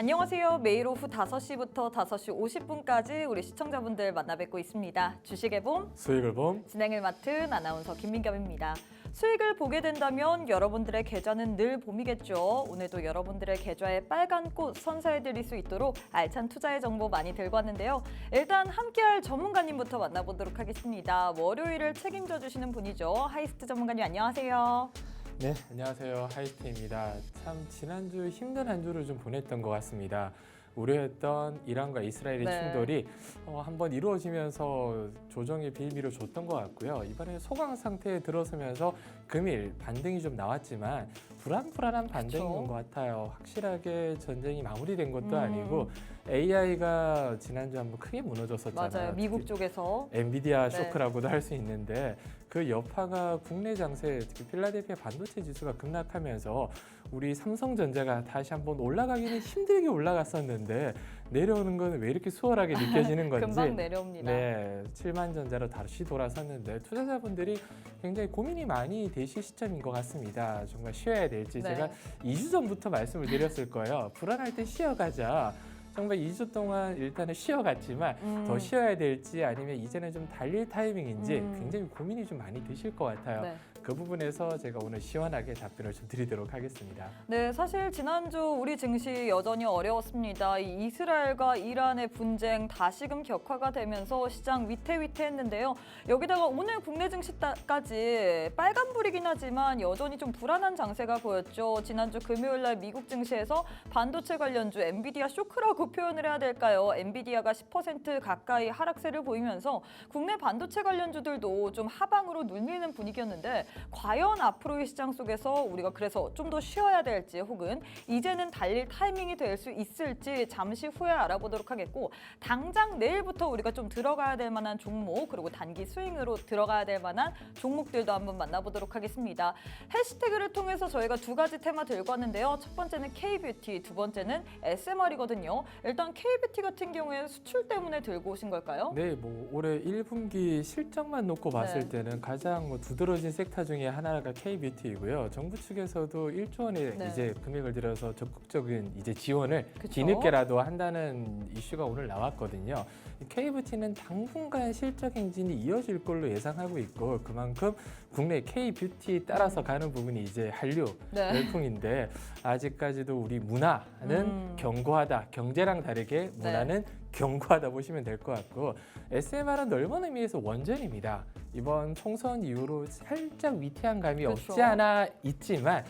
안녕하세요. 매일 오후 5시부터 5시 50분까지 우리 시청자분들 만나 뵙고 있습니다. 주식의 봄, 수익을 봄. 진행을 맡은 아나운서 김민겸입니다. 수익을 보게 된다면 여러분들의 계좌는 늘 봄이겠죠. 오늘도 여러분들의 계좌에 빨간 꽃 선사해드릴 수 있도록 알찬 투자의 정보 많이 들고 왔는데요. 일단 함께할 전문가님부터 만나보도록 하겠습니다. 월요일을 책임져 주시는 분이죠. 하이스트 전문가님 안녕하세요. 네, 안녕하세요. 하이스트입니다. 참 지난주 힘든 한 주를 좀 보냈던 것 같습니다. 우려했던 이란과 이스라엘의 충돌이 한번 이루어지면서 조정의 빌미를 줬던 것 같고요. 이번에 소강 상태에 들어서면서 금일 반등이 좀 나왔지만 불안한 반등인 것 같아요. 확실하게 전쟁이 마무리된 것도 아니고 AI가 지난주 한번 크게 무너졌었잖아요. 맞아요. 미국 쪽에서. 엔비디아 쇼크라고도 할 수 있는데 그 여파가 국내 장세, 특히 필라델피아 반도체 지수가 급락하면서 우리 삼성전자가 다시 한번 올라가기는 힘들게 올라갔었는데 내려오는 건 왜 이렇게 수월하게 느껴지는 건지. 금방 내려옵니다. 네, 7만 전자로 다시 돌아섰는데 투자자분들이 굉장히 고민이 많이 되실 시점인 것 같습니다. 정말 쉬어야 될지 제가 2주 전부터 말씀을 드렸을 거예요. 불안할 때 쉬어가자. 정말 2주 동안 일단은 쉬어갔지만 더 쉬어야 될지 아니면 이제는 좀 달릴 타이밍인지 굉장히 고민이 좀 많이 드실 것 같아요. 네. 그 부분에서 제가 오늘 시원하게 답변을 좀 드리도록 하겠습니다. 네, 사실 지난주 우리 증시 여전히 어려웠습니다. 이 이스라엘과 이란의 분쟁 다시금 격화가 되면서 시장 위태위태했는데요. 여기다가 오늘 국내 증시까지 빨간불이긴 하지만 여전히 좀 불안한 장세가 보였죠. 지난주 금요일 날 미국 증시에서 반도체 관련주 엔비디아 쇼크라고 표현을 해야 될까요? 엔비디아가 10% 가까이 하락세를 보이면서 국내 반도체 관련주들도 좀 하방으로 눌리는 분위기였는데 과연 앞으로의 시장 속에서 우리가 그래서 좀 더 쉬어야 될지 혹은 이제는 달릴 타이밍이 될 수 있을지 잠시 후에 알아보도록 하겠고 당장 내일부터 우리가 좀 들어가야 될 만한 종목 그리고 단기 스윙으로 들어가야 될 만한 종목들도 한번 만나보도록 하겠습니다. 해시태그를 통해서 저희가 두 가지 테마 들고 왔는데요. 첫 번째는 K뷰티, 두 번째는 SMR이거든요. 일단 K뷰티 같은 경우에 수출 때문에 들고 오신 걸까요? 네, 뭐 올해 1분기 실적만 놓고 봤을 때는 가장 두드러진 섹터 중에 하나가 K뷰티이고요. 정부 측에서도 1조 원의 이제 금액을 들여서 적극적인 이제 지원을 뒤늦게라도 한다는 이슈가 오늘 나왔거든요. K뷰티는 당분간 실적 행진이 이어질 걸로 예상하고 있고 그만큼 국내 K뷰티 따라서 가는 부분이 이제 한류 열풍인데 아직까지도 우리 문화는 견고하다. 경제랑 다르게 문화는 견고하다 보시면 될 것 같고 SMR은 넓은 의미에서 원전입니다. 이번 총선 이후로 살짝 위태한 감이 없지 않아 있지만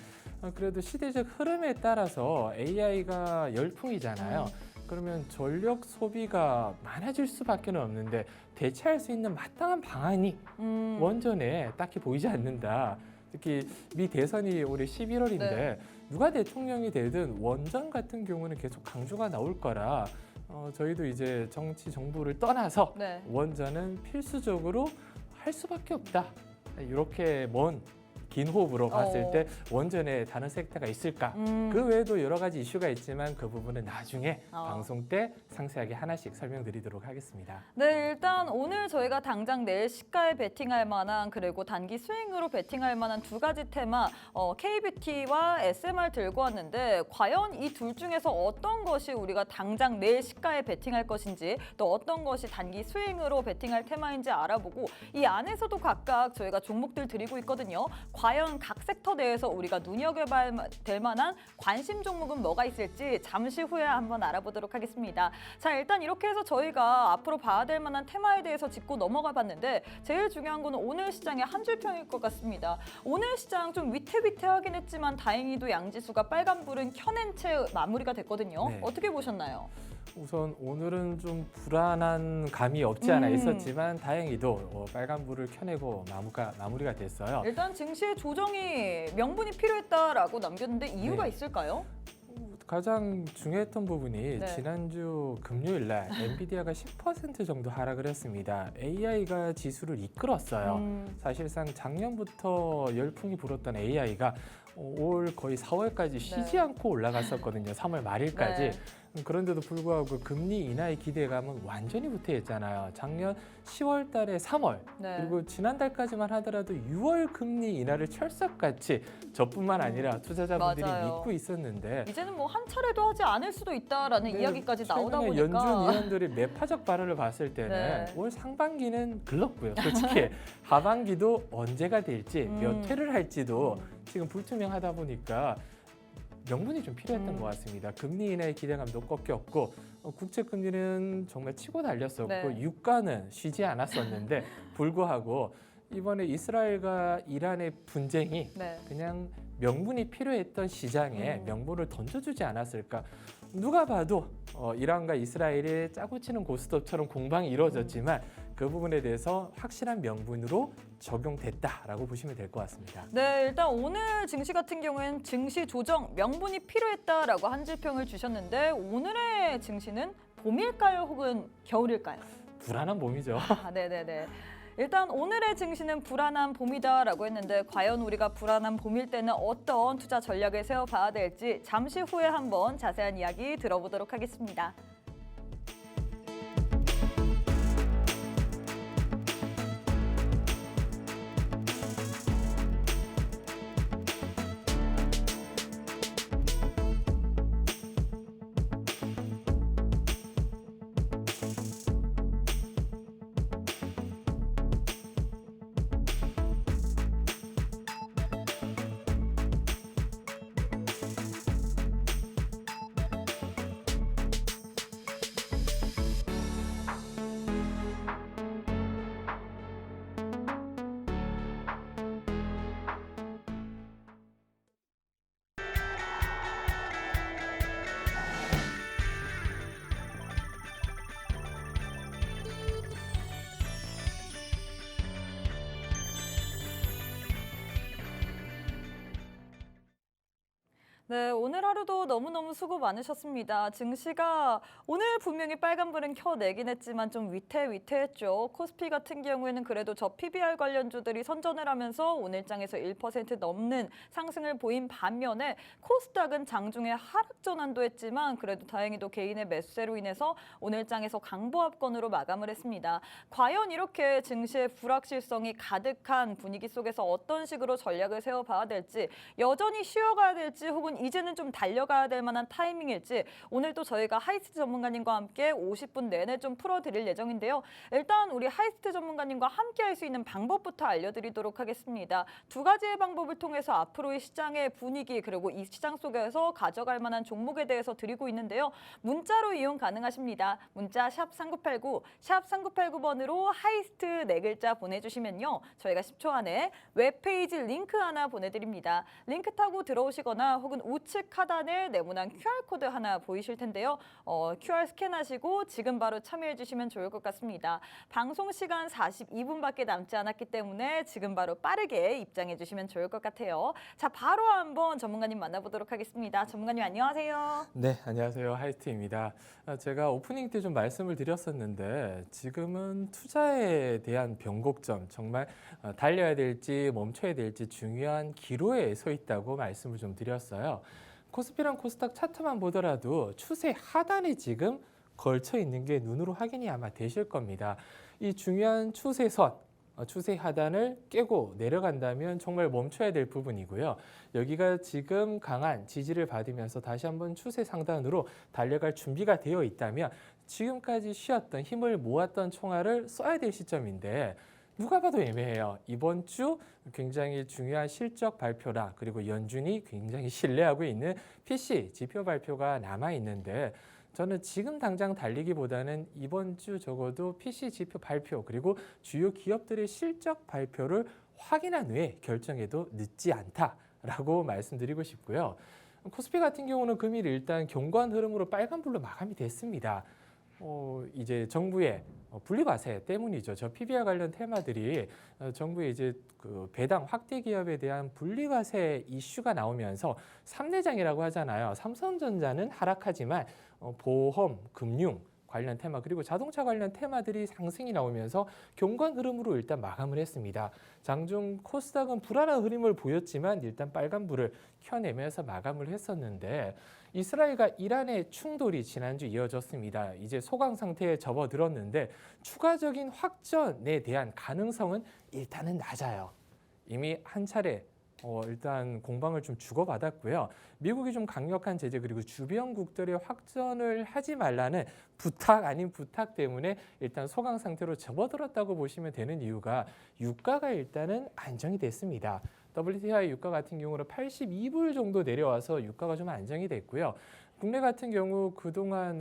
그래도 시대적 흐름에 따라서 AI가 열풍이잖아요. 그러면 전력 소비가 많아질 수밖에 없는데 대체할 수 있는 마땅한 방안이 원전에 딱히 보이지 않는다. 특히 미 대선이 올해 11월인데 누가 대통령이 되든 원전 같은 경우는 계속 강조가 나올 거라 저희도 이제 정치 정부를 떠나서 원전은 필수적으로 할 수밖에 없다. 이렇게 긴 호흡으로 봤을 때 원전에 다른 섹터가 있을까? 그 외에도 여러 가지 이슈가 있지만 그 부분은 나중에 방송 때 상세하게 하나씩 설명드리도록 하겠습니다. 네, 일단 오늘 저희가 당장 내일 시가에 베팅할 만한 그리고 단기 스윙으로 베팅할 만한 두 가지 테마 K뷰티와 SMR 들고 왔는데 과연 이 둘 중에서 어떤 것이 우리가 당장 내일 시가에 베팅할 것인지 또 어떤 것이 단기 스윙으로 베팅할 테마인지 알아보고 이 안에서도 각각 저희가 종목들 드리고 있거든요. 과연 각 섹터 내에서 우리가 눈여겨봐야 될 만한 관심 종목은 뭐가 있을지 잠시 후에 한번 알아보도록 하겠습니다. 자, 일단 이렇게 해서 저희가 앞으로 봐야 될 만한 테마에 대해서 짚고 넘어가 봤는데 제일 중요한 거는 오늘 시장의 한 줄평일 것 같습니다. 오늘 시장 좀 위태위태하긴 했지만 다행히도 양지수가 빨간불은 켜낸 채 마무리가 됐거든요. 어떻게 보셨나요? 우선 오늘은 좀 불안한 감이 없지 않아 있었지만 다행히도 빨간불을 켜내고 마무리가 됐어요. 일단 증시의 조정이 명분이 필요했다라고 남겼는데 이유가 있을까요? 가장 중요했던 부분이 지난주 금요일 날 엔비디아가 10% 정도 하락을 했습니다. AI가 지수를 이끌었어요. 사실상 작년부터 열풍이 불었던 AI가 올 거의 4월까지 쉬지 네. 않고 올라갔었거든요. 3월 말일까지. 네. 그런데도 불구하고 금리 인하의 기대감은 완전히 붙어있잖아요. 작년 10월 달에 3월, 네. 그리고 지난달까지만 하더라도 6월 금리 인하를 철석같이 저뿐만 아니라 투자자분들이 맞아요. 믿고 있었는데 이제는 뭐 한 차례도 하지 않을 수도 있다라는 네, 이야기까지 나오다 최근에 보니까 연준 위원들이 매파적 발언을 봤을 때는 네. 올 상반기는 글렀고요. 솔직히 하반기도 언제가 될지 몇 회를 할지도 지금 불투명하다 보니까 명분이 좀 필요했던 것 같습니다. 금리 인하의 기대감도 꺾였고 국채 금리는 정말 치고 달렸었고 네. 유가는 쉬지 않았었는데 불구하고 이번에 이스라엘과 이란의 분쟁이 네. 그냥 명분이 필요했던 시장에 명분을 던져주지 않았을까. 누가 봐도 이란과 이스라엘의 짜고 치는 고스톱처럼 공방이 이루어졌지만 그 부분에 대해서 확실한 명분으로 적용됐다라고 보시면 될 것 같습니다. 네, 일단 오늘 증시 같은 경우에는 증시 조정 명분이 필요했다라고 한줄평을 주셨는데 오늘의 증시는 봄일까요, 혹은 겨울일까요? 불안한 봄이죠. 네네네. 일단 오늘의 증시는 불안한 봄이다라고 했는데 과연 우리가 불안한 봄일 때는 어떤 투자 전략을 세워봐야 될지 잠시 후에 한번 자세한 이야기 들어보도록 하겠습니다. 네, 오늘 하루도 너무너무 수고 많으셨습니다. 증시가 오늘 분명히 빨간불은 켜내긴 했지만 좀 위태위태했죠. 코스피 같은 경우에는 그래도 저 PBR 관련주들이 선전을 하면서 오늘장에서 1% 넘는 상승을 보인 반면에 코스닥은 장중에 하락 전환도 했지만 그래도 다행히도 개인의 매수세로 인해서 오늘장에서 강보합권으로 마감을 했습니다. 과연 이렇게 증시의 불확실성이 가득한 분위기 속에서 어떤 식으로 전략을 세워봐야 될지, 여전히 쉬어가야 될지 혹은 이제는 좀 달려가야 될 만한 타이밍일지 오늘 또 저희가 하이스트 전문가님과 함께 50분 내내 좀 풀어드릴 예정인데요. 일단 우리 하이스트 전문가님과 함께 할 수 있는 방법부터 알려드리도록 하겠습니다. 두 가지의 방법을 통해서 앞으로의 시장의 분위기 그리고 이 시장 속에서 가져갈 만한 종목에 대해서 드리고 있는데요. 문자로 이용 가능하십니다. 문자 샵 3989, 샵 3989번으로 하이스트 네 글자 보내주시면요. 저희가 10초 안에 웹페이지 링크 하나 보내드립니다. 링크 타고 들어오시거나 혹은 우측 하단에 네모난 QR코드 하나 보이실 텐데요. QR 스캔하시고 지금 바로 참여해 주시면 좋을 것 같습니다. 방송 시간 42분밖에 남지 않았기 때문에 지금 바로 빠르게 입장해 주시면 좋을 것 같아요. 자, 바로 한번 전문가님 만나보도록 하겠습니다. 전문가님 안녕하세요. 네, 안녕하세요. 하이스트입니다. 제가 오프닝 때 좀 말씀을 드렸었는데 지금은 투자에 대한 변곡점, 정말 달려야 될지 멈춰야 될지 중요한 기로에 서 있다고 말씀을 좀 드렸어요. 코스피랑 코스닥 차트만 보더라도 추세 하단에 지금 걸쳐 있는 게 눈으로 확인이 아마 되실 겁니다. 이 중요한 추세선, 추세 하단을 깨고 내려간다면 정말 멈춰야 될 부분이고요. 여기가 지금 강한 지지를 받으면서 다시 한번 추세 상단으로 달려갈 준비가 되어 있다면 지금까지 쉬었던 힘을 모았던 총알을 써야 될 시점인데 누가 봐도 애매해요. 이번 주 굉장히 중요한 실적 발표라 그리고 연준이 굉장히 신뢰하고 있는 PC 지표 발표가 남아 있는데 저는 지금 당장 달리기보다는 이번 주 적어도 PC 지표 발표 그리고 주요 기업들의 실적 발표를 확인한 후에 결정해도 늦지 않다라고 말씀드리고 싶고요. 코스피 같은 경우는 금일 일단 경고한 흐름으로 빨간불로 마감이 됐습니다. 이제 정부의 분리과세 때문이죠. 저 PBR 관련 테마들이 정부의 이제 그 배당 확대 기업에 대한 분리과세 이슈가 나오면서 3대장이라고 하잖아요. 삼성전자는 하락하지만 보험, 금융, 관련 테마 그리고 자동차 관련 테마들이 상승이 나오면서 경관 흐름으로 일단 마감을 했습니다. 장중 코스닥은 불안한 흐름을 보였지만 일단 빨간불을 켜내면서 마감을 했었는데 이스라엘과 이란의 충돌이 지난주 이어졌습니다. 이제 소강 상태에 접어들었는데 추가적인 확전에 대한 가능성은 일단은 낮아요. 이미 한 차례 일단 공방을 좀 주고받았고요. 미국이 좀 강력한 제재 그리고 주변국들의 확전을 하지 말라는 부탁 아닌 부탁 때문에 일단 소강 상태로 접어들었다고 보시면 되는 이유가 유가가 일단은 안정이 됐습니다. WTI 유가 같은 경우는 82불 정도 내려와서 유가가 좀 안정이 됐고요. 국내 같은 경우 그동안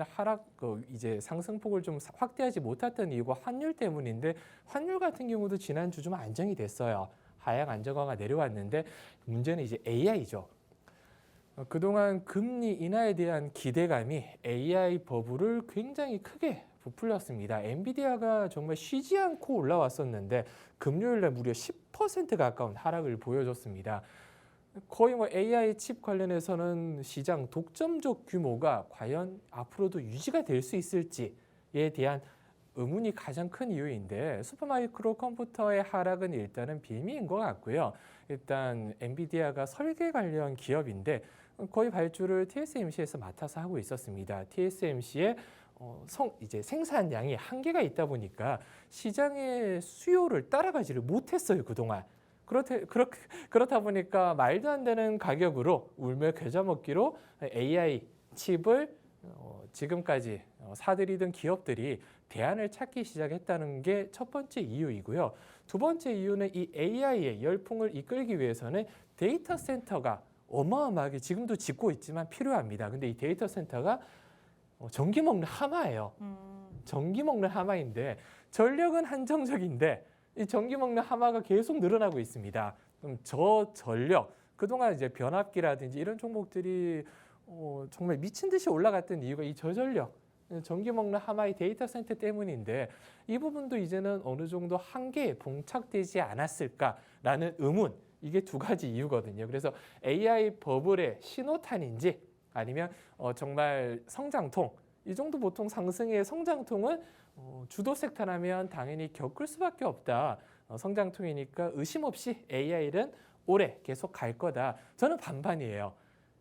이제 상승폭을 좀 확대하지 못했던 이유가 환율 때문인데 환율 같은 경우도 지난주 좀 안정이 됐어요. 하향 안정화가 내려왔는데 문제는 이제 AI죠. 그동안 금리 인하에 대한 기대감이 AI 버블을 굉장히 크게 부풀렸습니다. 엔비디아가 정말 쉬지 않고 올라왔었는데 금요일 날 무려 10% 가까운 하락을 보여줬습니다. 거의 AI 칩 관련해서는 시장 독점적 규모가 과연 앞으로도 유지가 될 수 있을지에 대한 의문이 가장 큰 이유인데 슈퍼마이크로 컴퓨터의 하락은 일단은 빌미인 것 같고요. 일단 엔비디아가 설계 관련 기업인데 거의 발주를 TSMC에서 맡아서 하고 있었습니다. TSMC의 이제 생산량이 한계가 있다 보니까 시장의 수요를 따라가지를 못했어요, 그동안. 그렇다 보니까 말도 안 되는 가격으로 울며 겨자 먹기로 AI 칩을 지금까지 사들이던 기업들이 대안을 찾기 시작했다는 게 첫 번째 이유이고요. 두 번째 이유는 이 AI의 열풍을 이끌기 위해서는 데이터 센터가 어마어마하게 지금도 짓고 있지만 필요합니다. 근데 이 데이터 센터가 전기 먹는 하마예요. 전기 먹는 하마인데 전력은 한정적인데 이 전기 먹는 하마가 계속 늘어나고 있습니다. 그럼 저전력 그동안 이제 변압기라든지 이런 종목들이 정말 미친 듯이 올라갔던 이유가 이 저전력 전기 먹는 하마의 데이터 센터 때문인데 이 부분도 이제는 어느 정도 한계에 봉착되지 않았을까라는 의문 이게 두 가지 이유거든요. 그래서 AI 버블의 신호탄인지 아니면 정말 성장통 이 정도 보통 상승의 성장통은 주도 섹터라면 당연히 겪을 수밖에 없다. 성장통이니까 의심 없이 AI는 오래 계속 갈 거다. 저는 반반이에요.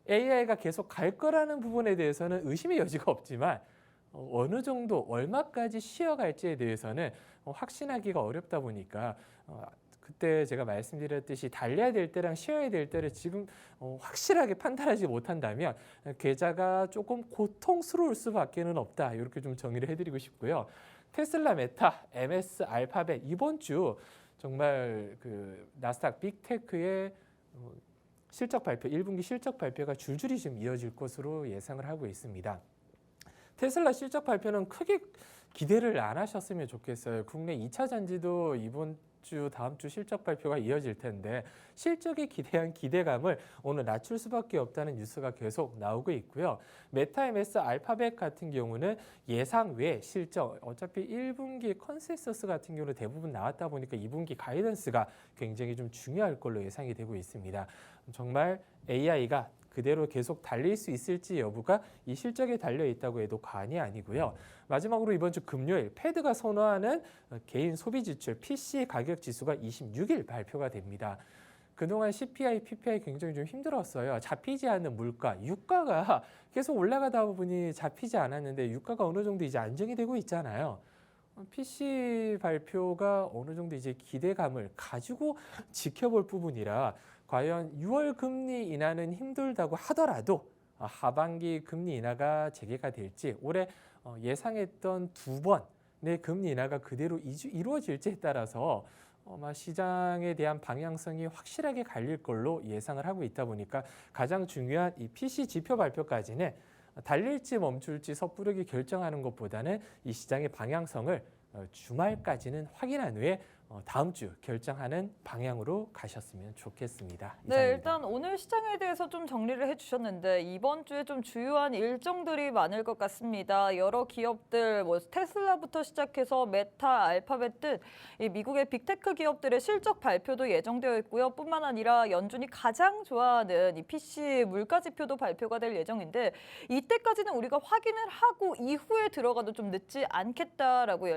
AI가 계속 갈 거라는 부분에 대해서는 의심의 여지가 없지만 어느 정도 얼마까지 쉬어갈지에 대해서는 확신하기가 어렵다 보니까 그때 제가 말씀드렸듯이 달려야 될 때랑 쉬어야 될 때를 지금 확실하게 판단하지 못한다면 계좌가 조금 고통스러울 수밖에는 없다. 이렇게 좀 정리를 해드리고 싶고요. 테슬라, 메타, MS, 알파벳 이번 주 정말 그 나스닥 빅테크의 실적 발표, 1분기 실적 발표가 줄줄이 좀 이어질 것으로 예상을 하고 있습니다. 테슬라 실적 발표는 크게 기대를 안 하셨으면 좋겠어요. 국내 2차 전지도 이번 주 다음 주 실적 발표가 이어질 텐데 실적에 기대한 기대감을 오늘 낮출 수밖에 없다는 뉴스가 계속 나오고 있고요. 메타, MS, 알파벳 같은 경우는 예상 외 실적 어차피 1분기 컨센서스 같은 경우는 대부분 나왔다 보니까 2분기 가이던스가 굉장히 좀 중요할 걸로 예상이 되고 있습니다. 정말 AI가 그대로 계속 달릴 수 있을지 여부가 이 실적에 달려 있다고 해도 과언이 아니고요. 마지막으로 이번 주 금요일 패드가 선호하는 개인 소비 지출 PC 가격 지수가 26일 발표가 됩니다. 그동안 CPI, PPI 굉장히 좀 힘들었어요. 잡히지 않는 물가, 유가가 계속 올라가다 보니 잡히지 않았는데 유가가 어느 정도 이제 안정이 되고 있잖아요. PC 발표가 어느 정도 이제 기대감을 가지고 지켜볼 부분이라 과연 6월 금리 인하는 힘들다고 하더라도 하반기 금리 인하가 재개가 될지 올해 예상했던 2번의 금리 인하가 그대로 이루어질지에 따라서 시장에 대한 방향성이 확실하게 갈릴 걸로 예상을 하고 있다 보니까 가장 중요한 이 PC 지표 발표까지는 달릴지 멈출지 섣부르게 결정하는 것보다는 이 시장의 방향성을 주말까지는 확인한 후에 다음 주 결정하는 방향으로 가셨으면 좋겠습니다. 네, 이상입니다. 일단 오늘 시장에 대해서 좀 정리를 해주셨는데 이번 주에 좀 주요한 일정들이 많을 것 같습니다. 여러 기업들, 뭐 테슬라부터 시작해서 메타, 알파벳 등 이 미국의 빅테크 기업들의 실적 발표도 예정되어 있고요. 뿐만 아니라 연준이 가장 좋아하는 이 PC 물가 지표도 발표가 될 예정인데 이때까지는 우리가 확인을 하고 이후에 들어가도 좀 늦지 않겠다라고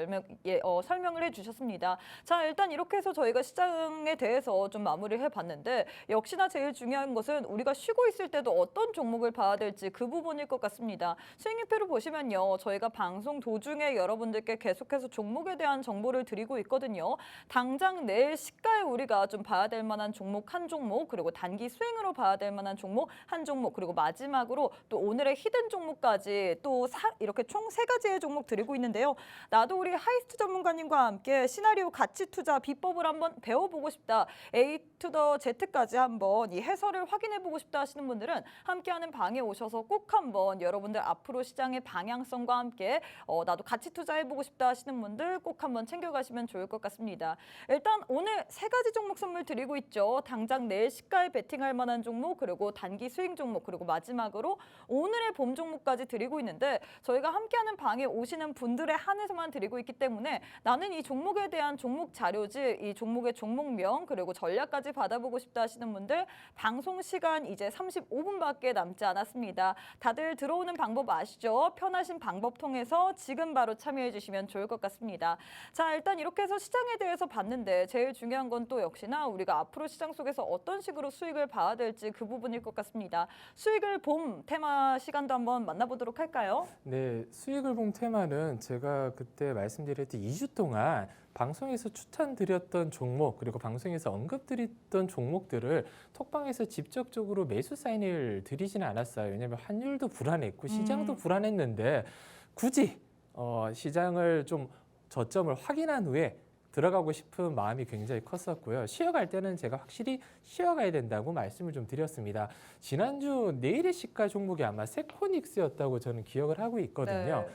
설명을 해주셨습니다. 자, 일단 이렇게 해서 저희가 시장에 대해서 좀 마무리를 해봤는데 역시나 제일 중요한 것은 우리가 쉬고 있을 때도 어떤 종목을 봐야 될지 그 부분일 것 같습니다. 수익률표를 보시면요. 저희가 방송 도중에 여러분들께 계속해서 종목에 대한 정보를 드리고 있거든요. 당장 내일 시가에 우리가 좀 봐야 될 만한 종목 한 종목, 그리고 단기 스윙으로 봐야 될 만한 종목 한 종목, 그리고 마지막으로 또 오늘의 히든 종목까지 또 이렇게 총 3가지의 종목 드리고 있는데요. 나도 우리 하이스트 전문가님과 함께 시나리오 가치 투자 비법을 한번 배워보고 싶다. A to the Z까지 한번 이 해설을 확인해보고 싶다 하시는 분들은 함께하는 방에 오셔서 꼭 한번 여러분들 앞으로 시장의 방향성과 함께 나도 가치 투자해보고 싶다 하시는 분들 꼭 한번 챙겨가시면 좋을 것 같습니다. 일단 오늘 3가지 종목 선물 드리고 있죠. 당장 내일 시가에 베팅할 만한 종목, 그리고 단기 수익 종목, 그리고 마지막으로 오늘의 봄 종목까지 드리고 있는데 저희가 함께하는 방에 오시는 분들에 한해서만 드리고 있기 때문에 나는 이 종목에 대한 종목 자료지, 이 종목의 종목명, 그리고 전략까지 받아보고 싶다 하시는 분들 방송 시간 이제 35분밖에 남지 않았습니다. 다들 들어오는 방법 아시죠? 편하신 방법 통해서 지금 바로 참여해 주시면 좋을 것 같습니다. 자, 일단 이렇게 해서 시장에 대해서 봤는데 제일 중요한 건 또 역시나 우리가 앞으로 시장 속에서 어떤 식으로 수익을 봐야 될지 그 부분일 것 같습니다. 수익을 봄 테마 시간도 한번 만나보도록 할까요? 네, 수익을 본 테마는 제가 그때 말씀드렸듯이 2주 동안 방송에서 추천드렸던 종목, 그리고 방송에서 언급드렸던 종목들을 톡방에서 직접적으로 매수 사인을 드리지는 않았어요. 왜냐하면 환율도 불안했고 시장도 불안했는데 굳이 시장을 좀 저점을 확인한 후에 들어가고 싶은 마음이 굉장히 컸었고요. 쉬어갈 때는 제가 확실히 쉬어가야 된다고 말씀을 좀 드렸습니다. 지난주 내일의 시가 종목이 아마 세코닉스였다고 저는 기억을 하고 있거든요. 네.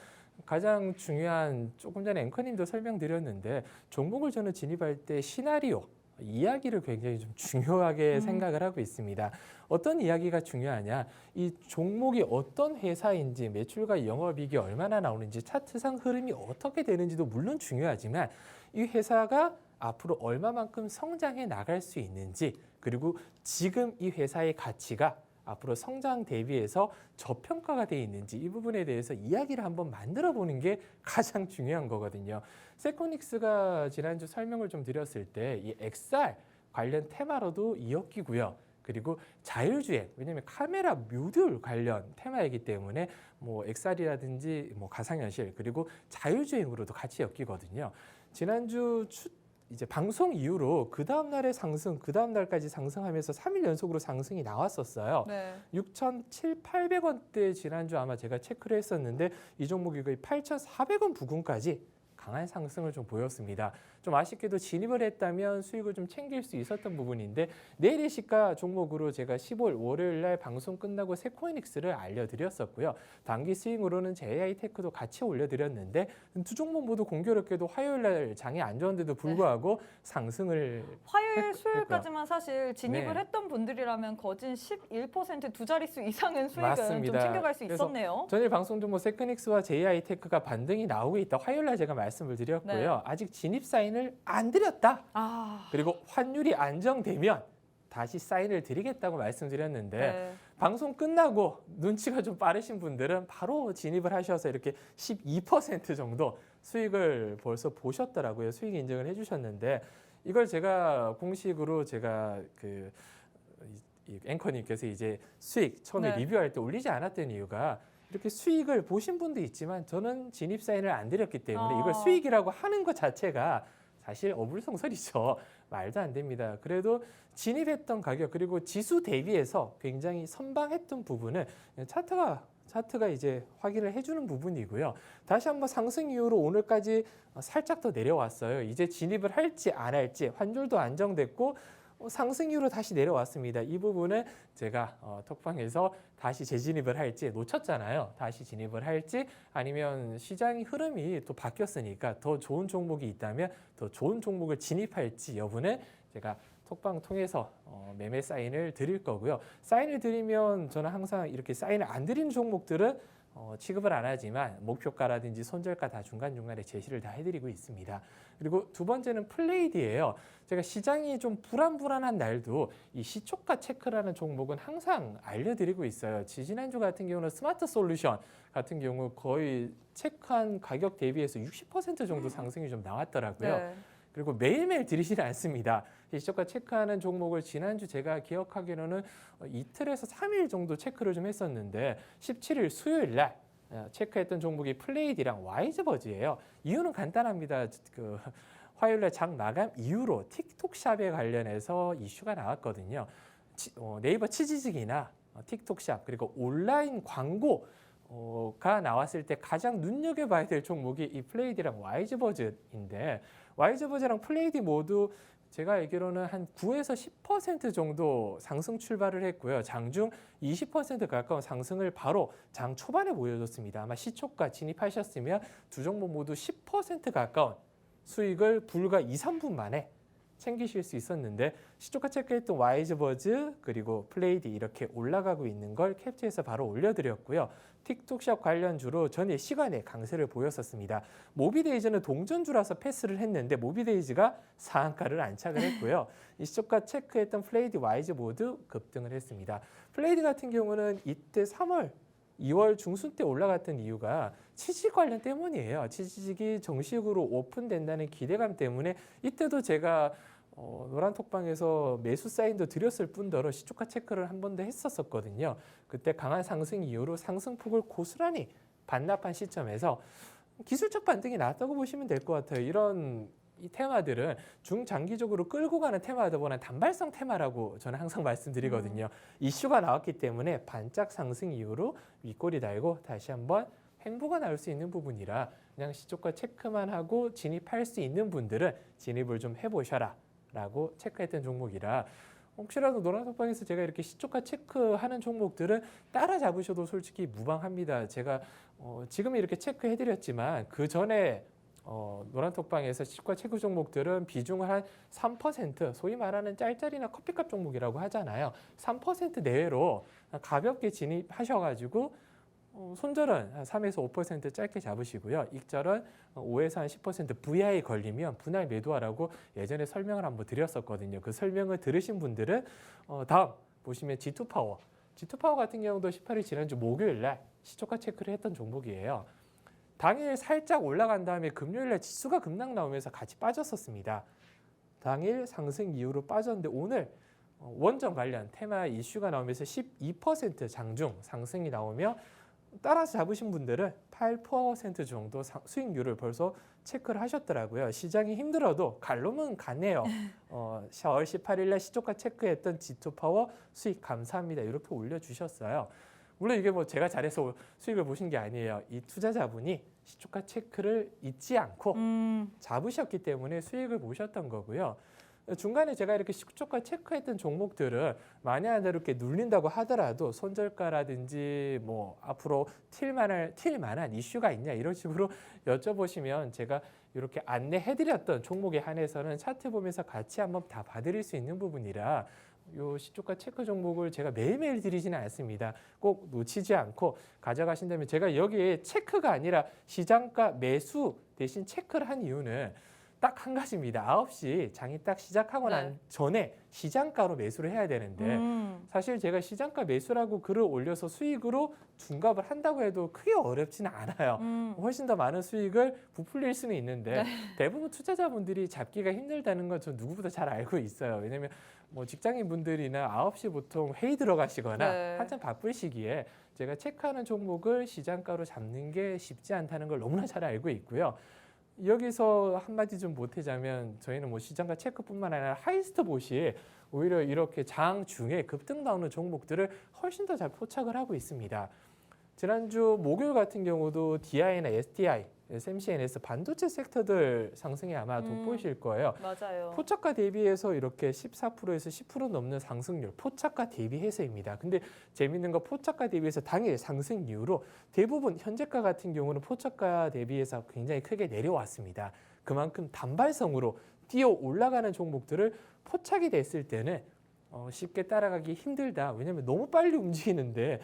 가장 중요한, 조금 전에 앵커님도 설명드렸는데 종목을 저는 진입할 때 시나리오, 이야기를 굉장히 좀 중요하게 생각을 하고 있습니다. 어떤 이야기가 중요하냐? 이 종목이 어떤 회사인지, 매출과 영업이익이 얼마나 나오는지, 차트상 흐름이 어떻게 되는지도 물론 중요하지만 이 회사가 앞으로 얼마만큼 성장해 나갈 수 있는지, 그리고 지금 이 회사의 가치가 앞으로 성장 대비해서 저평가가 돼 있는지, 이 부분에 대해서 이야기를 한번 만들어 보는 게 가장 중요한 거거든요. 세코닉스가 지난주 설명을 좀 드렸을 때 이 XR 관련 테마로도 이었기고요. 그리고 자율주행, 왜냐하면 카메라 모듈 관련 테마이기 때문에 뭐 XR이라든지 뭐 가상현실, 그리고 자율주행으로도 같이 엮이거든요. 지난주 이제 방송 이후로 그 다음 날의 상승, 그 다음 날까지 상승하면서 3일 연속으로 상승이 나왔었어요. 네. 6,700~800원대 지난주 아마 제가 체크를 했었는데 이 종목이 거의 8,400원 부근까지 강한 상승을 좀 보였습니다. 좀 아쉽게도 진입을 했다면 수익을 좀 챙길 수 있었던 부분인데 내일의 시가 종목으로 제가 10월 월요일 날 방송 끝나고 세코닉스를 알려드렸었고요. 단기 스윙으로는 JI테크도 같이 올려드렸는데 두 종목 모두 공교롭게도 화요일 날 장이 안 좋은데도 불구하고 상승을 화요일, 수요일까지만 사실 진입을 네. 했던 분들이라면 거진 11% 두 자릿수 이상은 수익은 맞습니다. 좀 챙겨갈 수 그래서 있었네요. 전일 방송 중 뭐 세코닉스와 JI테크가 반등이 나오고 있다. 화요일 날 제가 말씀을 드렸고요. 네. 아직 진입 사인을 안 드렸다. 아, 그리고 환율이 안정되면 다시 사인을 드리겠다고 말씀드렸는데 네. 방송 끝나고 눈치가 좀 빠르신 분들은 바로 진입을 하셔서 이렇게 12% 정도 수익을 벌써 보셨더라고요. 수익 인증을 해주셨는데 이걸 제가 공식으로 제가 이 앵커님께서 이제 수익 처음에 네. 리뷰할 때 올리지 않았던 이유가 이렇게 수익을 보신 분도 있지만 저는 진입 사인을 안 드렸기 때문에 이걸 수익이라고 하는 것 자체가 사실 어불성설이죠. 말도 안 됩니다. 그래도 진입했던 가격 그리고 지수 대비해서 굉장히 선방했던 부분은 차트가 이제 확인을 해주는 부분이고요. 다시 한번 상승 이후로 오늘까지 살짝 더 내려왔어요. 이제 진입을 할지 안 할지 환율도 안정됐고 상승 이후로 다시 내려왔습니다. 이 부분은 제가 톡방에서 다시 재진입을 할지 놓쳤잖아요. 다시 진입을 할지 아니면 시장의 흐름이 또 바뀌었으니까 더 좋은 종목이 있다면 더 좋은 종목을 진입할지 여부는 제가 톡방 통해서 매매 사인을 드릴 거고요. 사인을 드리면 저는 항상 이렇게 사인을 안 드리는 종목들은 취급을 안 하지만 목표가라든지 손절가 다 중간중간에 제시를 다 해드리고 있습니다. 그리고 두 번째는 플레이드예요. 제가 시장이 좀 불안한 날도 이 시초가 체크라는 종목은 항상 알려드리고 있어요. 지난주 같은 경우는 스마트 솔루션 같은 경우 거의 체크한 가격 대비해서 60% 정도 상승이 좀 나왔더라고요. 네. 그리고 매일매일 드리지는 않습니다. 시초가 체크하는 종목을 지난주 제가 기억하기로는 이틀에서 3일 정도 체크를 좀 했었는데 17일 수요일 날 체크했던 종목이 플레이드랑 와이즈버즈예요. 이유는 간단합니다. 화요일 날 장 마감 이후로 틱톡샵에 관련해서 이슈가 나왔거든요. 네이버 치지직이나 틱톡샵 그리고 온라인 광고가 나왔을 때 가장 눈여겨봐야 될 종목이 이 플레이드랑 와이즈버즈인데 와이즈버즈랑 플레이드 모두 제가 알기로는 한 9에서 10% 정도 상승 출발을 했고요. 장중 20% 가까운 상승을 바로 장 초반에 보여줬습니다. 아마 시초가 진입하셨으면 두 종목 모두 10% 가까운 수익을 불과 2, 3분 만에 챙기실 수 있었는데 시초가 체크했던 와이즈버즈 그리고 플레이드 이렇게 올라가고 있는 걸 캡처해서 바로 올려드렸고요. 틱톡샵 관련주로 전에 시간에 강세를 보였었습니다. 모비데이즈는 동전주라서 패스를 했는데 모비데이즈가 상한가를 안착을 했고요. 이 시초가 체크했던 플레이드, 와이즈 모두 급등을 했습니다. 플레이드 같은 경우는 이때 3월 2월 중순 때 올라갔던 이유가 치직 관련 때문이에요. 치직이 정식으로 오픈된다는 기대감 때문에 이때도 제가 노란톡방에서 매수 사인도 드렸을 뿐더러 시초가 체크를 한 번 더 했었거든요. 그때 강한 상승 이후로 상승폭을 고스란히 반납한 시점에서 기술적 반등이 나왔다고 보시면 될 것 같아요. 이런 이 테마들은 중장기적으로 끌고 가는 테마보다는 단발성 테마라고 저는 항상 말씀드리거든요. 이슈가 나왔기 때문에 반짝 상승 이후로 윗꼬리 달고 다시 한번 횡보가 나올 수 있는 부분이라 그냥 시초가 체크만 하고 진입할 수 있는 분들은 진입을 좀 해보셔라 라고 체크했던 종목이라 혹시라도 노란톡방에서 제가 이렇게 시초가 체크하는 종목들은 따라잡으셔도 솔직히 무방합니다. 제가 지금 이렇게 체크해드렸지만 그 전에 노란톡방에서 시초가 체크 종목들은 비중을 한 3% 소위 말하는 짤짤이나 커피값 종목이라고 하잖아요. 3% 내외로 가볍게 진입하셔가지고 손절은 한 3에서 5% 짧게 잡으시고요. 익절은 5에서 한 10% VI 걸리면 분할 매도하라고 예전에 설명을 한번 드렸었거든요. 그 설명을 들으신 분들은 다음 보시면 G2파워. G2파워 같은 경우도 18일 지난주 목요일 날 시초가 체크를 했던 종목이에요. 당일 살짝 올라간 다음에 금요일 날 지수가 급락 나오면서 같이 빠졌었습니다. 당일 상승 이후로 빠졌는데 오늘 원전 관련 테마 이슈가 나오면서 12% 장중 상승이 나오며 따라서 잡으신 분들은 8% 정도 수익률을 벌써 체크를 하셨더라고요. 시장이 힘들어도 갈 놈은 가네요. 4월 18일 날 시초가 체크했던 G2파워 수익 감사합니다. 이렇게 올려주셨어요. 물론 이게 뭐 제가 잘해서 수익을 보신 게 아니에요. 이 투자자분이 시초가 체크를 잊지 않고 잡으셨기 때문에 수익을 보셨던 거고요. 중간에 제가 이렇게 시초가 체크했던 종목들은 만약 이렇게 눌린다고 하더라도 손절가라든지 뭐 앞으로 튈 만한 이슈가 있냐 이런 식으로 여쭤보시면 제가 이렇게 안내해드렸던 종목에 한해서는 차트 보면서 같이 한번 다 봐드릴 수 있는 부분이라 요 시초가 체크 종목을 제가 매일매일 드리지는 않습니다. 꼭 놓치지 않고 가져가신다면 제가 여기에 체크가 아니라 시장가 매수 대신 체크를 한 이유는 딱 한 가지입니다. 9시 장이 딱 시작하고 난 전에 시장가로 매수를 해야 되는데 사실 제가 시장가 매수라고 글을 올려서 수익으로 둔갑을 한다고 해도 크게 어렵지는 않아요. 훨씬 더 많은 수익을 부풀릴 수는 있는데 대부분 투자자분들이 잡기가 힘들다는 건 저 누구보다 잘 알고 있어요. 왜냐하면 뭐 직장인 분들이나 9시 보통 회의 들어가시거나 한참 바쁠 시기에 제가 체크하는 종목을 시장가로 잡는 게 쉽지 않다는 걸 너무나 잘 알고 있고요. 여기서 한마디 좀 보태자면 저희는 뭐 시장가 체크뿐만 아니라 하이스트봇이 오히려 이렇게 장 중에 급등 나오는 종목들을 훨씬 더 잘 포착을 하고 있습니다. 지난주 목요일 같은 경우도 DI나 STI SMCNS 반도체 섹터들 상승이 아마 돋보이실 거예요. 맞아요. 포착가 대비해서 이렇게 14%에서 10% 넘는 상승률, 포착가 대비해서입니다. 근데 재밌는 건 포착가 대비해서 당일 상승 이후로 대부분 현재가 같은 경우는 포착가 대비해서 굉장히 크게 내려왔습니다. 그만큼 단발성으로 뛰어 올라가는 종목들을 포착이 됐을 때는 쉽게 따라가기 힘들다. 왜냐하면 너무 빨리 움직이는데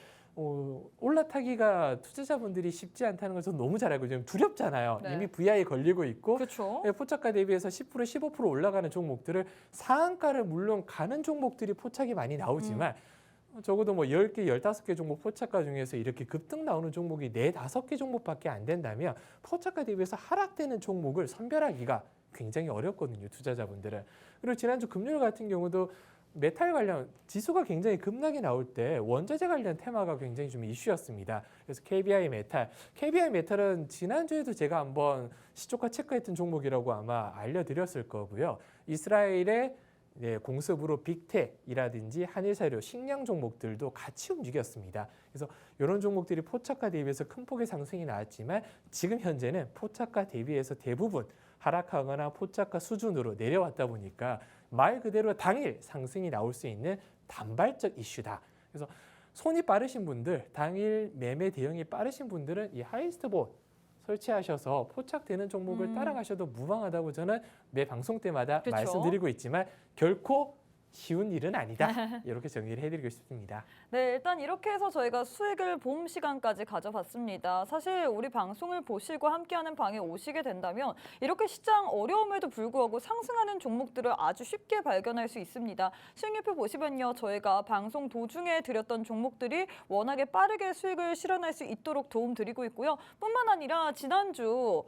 올라타기가 투자자분들이 쉽지 않다는 것을 너무 잘 알고 지금 두렵잖아요. 네. 이미 VI 걸리고 있고 그렇죠. 포착가 대비해서 10%, 15% 올라가는 종목들을 상한가를 물론 가는 종목들이 포착이 많이 나오지만 적어도 뭐 10개, 15개 종목 포착가 중에서 이렇게 급등 나오는 종목이 4, 5개 종목밖에 안 된다면 포착가 대비해서 하락되는 종목을 선별하기가 굉장히 어렵거든요. 투자자분들은. 그리고 지난주 금요일 같은 경우도 메탈 관련 지수가 굉장히 급락이 나올 때 원자재 관련 테마가 굉장히 좀 이슈였습니다. 그래서 KBI 메탈은 지난주에도 제가 한번 시초가 체크했던 종목이라고 아마 알려드렸을 거고요. 이스라엘의 공습으로 빅텍이라든지 한일사료, 식량 종목들도 같이 움직였습니다. 그래서 이런 종목들이 포착가 대비해서 큰 폭의 상승이 나왔지만 지금 현재는 포착가 대비해서 대부분 하락하거나 포착가 수준으로 내려왔다 보니까 말 그대로 당일 상승이 나올 수 있는 단발적 이슈다. 그래서 손이 빠르신 분들, 당일 매매 대응이 빠르신 분들은 이 하이스트봇 설치하셔서 포착되는 종목을 따라가셔도 무방하다고 저는 매 방송 때마다 그쵸? 말씀드리고 있지만 결코 쉬운 일은 아니다. 이렇게 정리를 해드리고 싶습니다. 네, 일단 이렇게 해서 저희가 수익을 봄 시간까지 가져봤습니다. 사실 우리 방송을 보시고 함께하는 방에 오시게 된다면 이렇게 시장 어려움에도 불구하고 상승하는 종목들을 아주 쉽게 발견할 수 있습니다. 수익률표 보시면요. 저희가 방송 도중에 드렸던 종목들이 워낙에 빠르게 수익을 실현할 수 있도록 도움드리고 있고요. 뿐만 아니라 지난주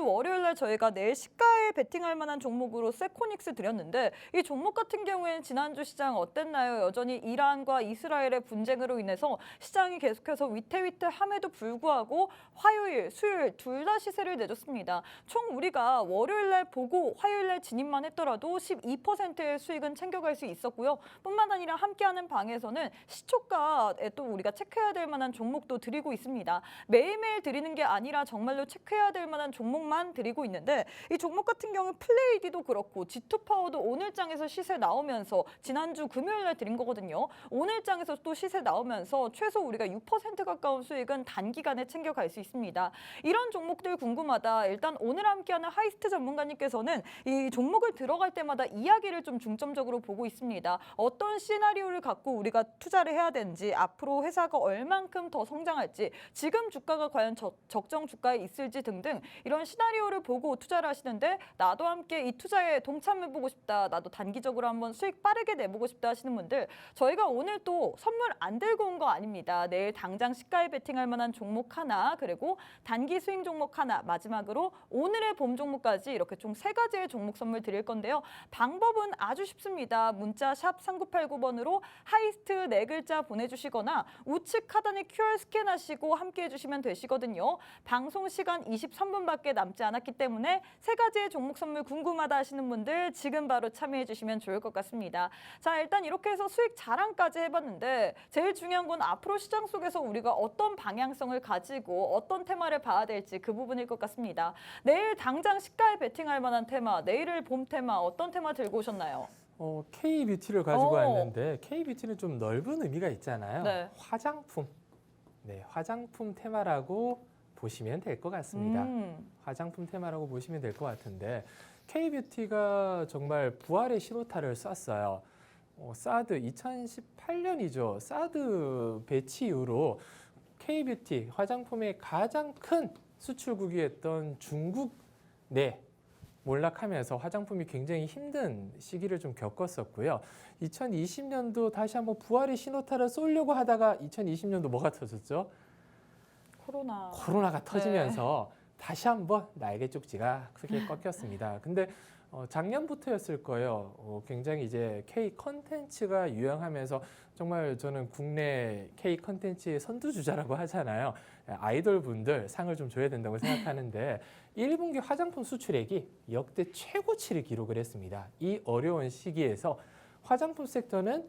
월요일 날 저희가 내일 시가에 베팅할 만한 종목으로 세코닉스 드렸는데 이 종목 같은 경우에는 지난주 시장 어땠나요? 여전히 이란과 이스라엘의 분쟁으로 인해서 시장이 계속해서 위태위태함에도 불구하고 화요일, 수요일 둘 다 시세를 내줬습니다. 총 우리가 월요일 날 보고 화요일 날 진입만 했더라도 12%의 수익은 챙겨갈 수 있었고요. 뿐만 아니라 함께하는 방에서는 시초가에 또 우리가 체크해야 될 만한 종목도 드리고 있습니다. 매일매일 드리는 게 아니라 정말로 체크해야 될 만한 종목만 드리고 있는데 이 종목 같은 경우 플레이디도 그렇고 G2파워도 오늘 장에서 시세 나오면서 지난주 금요일 날 드린 거거든요. 오늘 장에서 또 시세 나오면서 최소 우리가 6% 가까운 수익은 단기간에 챙겨갈 수 있습니다. 이런 종목들 궁금하다. 일단 오늘 함께하는 하이스트 전문가님께서는 이 종목을 들어갈 때마다 이야기를 좀 중점적으로 보고 있습니다. 어떤 시나리오를 갖고 우리가 투자를 해야 되는지, 앞으로 회사가 얼만큼 더 성장할지, 지금 주가가 과연 적정 주가에 있을지 등등 이런 시나리오를 보고 투자를 하시는데 나도 함께 이 투자에 동참해보고 싶다. 나도 단기적으로 한번 수익 빠르게 내보고 싶다 하시는 분들 저희가 오늘 또 선물 안 들고 온 거 아닙니다. 내일 당장 시가에 베팅할 만한 종목 하나 그리고 단기 스윙 종목 하나 마지막으로 오늘의 봄 종목까지 이렇게 총 3가지의 종목 선물 드릴 건데요. 방법은 아주 쉽습니다. 문자 샵 3989번으로 하이스트 4글자 보내주시거나 우측 하단에 QR 스캔하시고 함께해 주시면 되시거든요. 방송 시간 23분밖에 남지 않았기 때문에 3가지의 종목 선물 궁금하다 하시는 분들 지금 바로 참여해 주시면 좋을 것 같습니다. 자, 일단 이렇게 해서 수익 자랑까지 해봤는데 제일 중요한 건 앞으로 시장 속에서 우리가 어떤 방향성을 가지고 어떤 테마를 봐야 될지 그 부분일 것 같습니다. 내일 당장 시가에 베팅할 만한 테마, 내일을 봄 테마 어떤 테마 들고 오셨나요? K뷰티를 가지고 왔는데 K뷰티는 좀 넓은 의미가 있잖아요. 네. 화장품. 네, 화장품 테마라고 보시면 될 것 같습니다. 화장품 테마라고 보시면 될 것 같은데 K뷰티가 정말 부활의 신호탄을 쐈어요. 사드 2018년이죠. 사드 배치 이후로 K뷰티 화장품의 가장 큰 수출국이었던 중국 내 몰락하면서 화장품이 굉장히 힘든 시기를 좀 겪었었고요. 2020년도 다시 한번 부활의 신호탄을 쏘려고 하다가 2020년도 뭐가 터졌죠? 코로나가 터지면서 다시 한번 날개 쪽지가 크게 꺾였습니다. 근데 작년부터였을 거예요. 굉장히 이제 K 컨텐츠가 유행하면서 정말 저는 국내 K 컨텐츠의 선두주자라고 하잖아요. 아이돌 분들 상을 좀 줘야 된다고 생각하는데 1분기 화장품 수출액이 역대 최고치를 기록을 했습니다. 이 어려운 시기에서 화장품 섹터는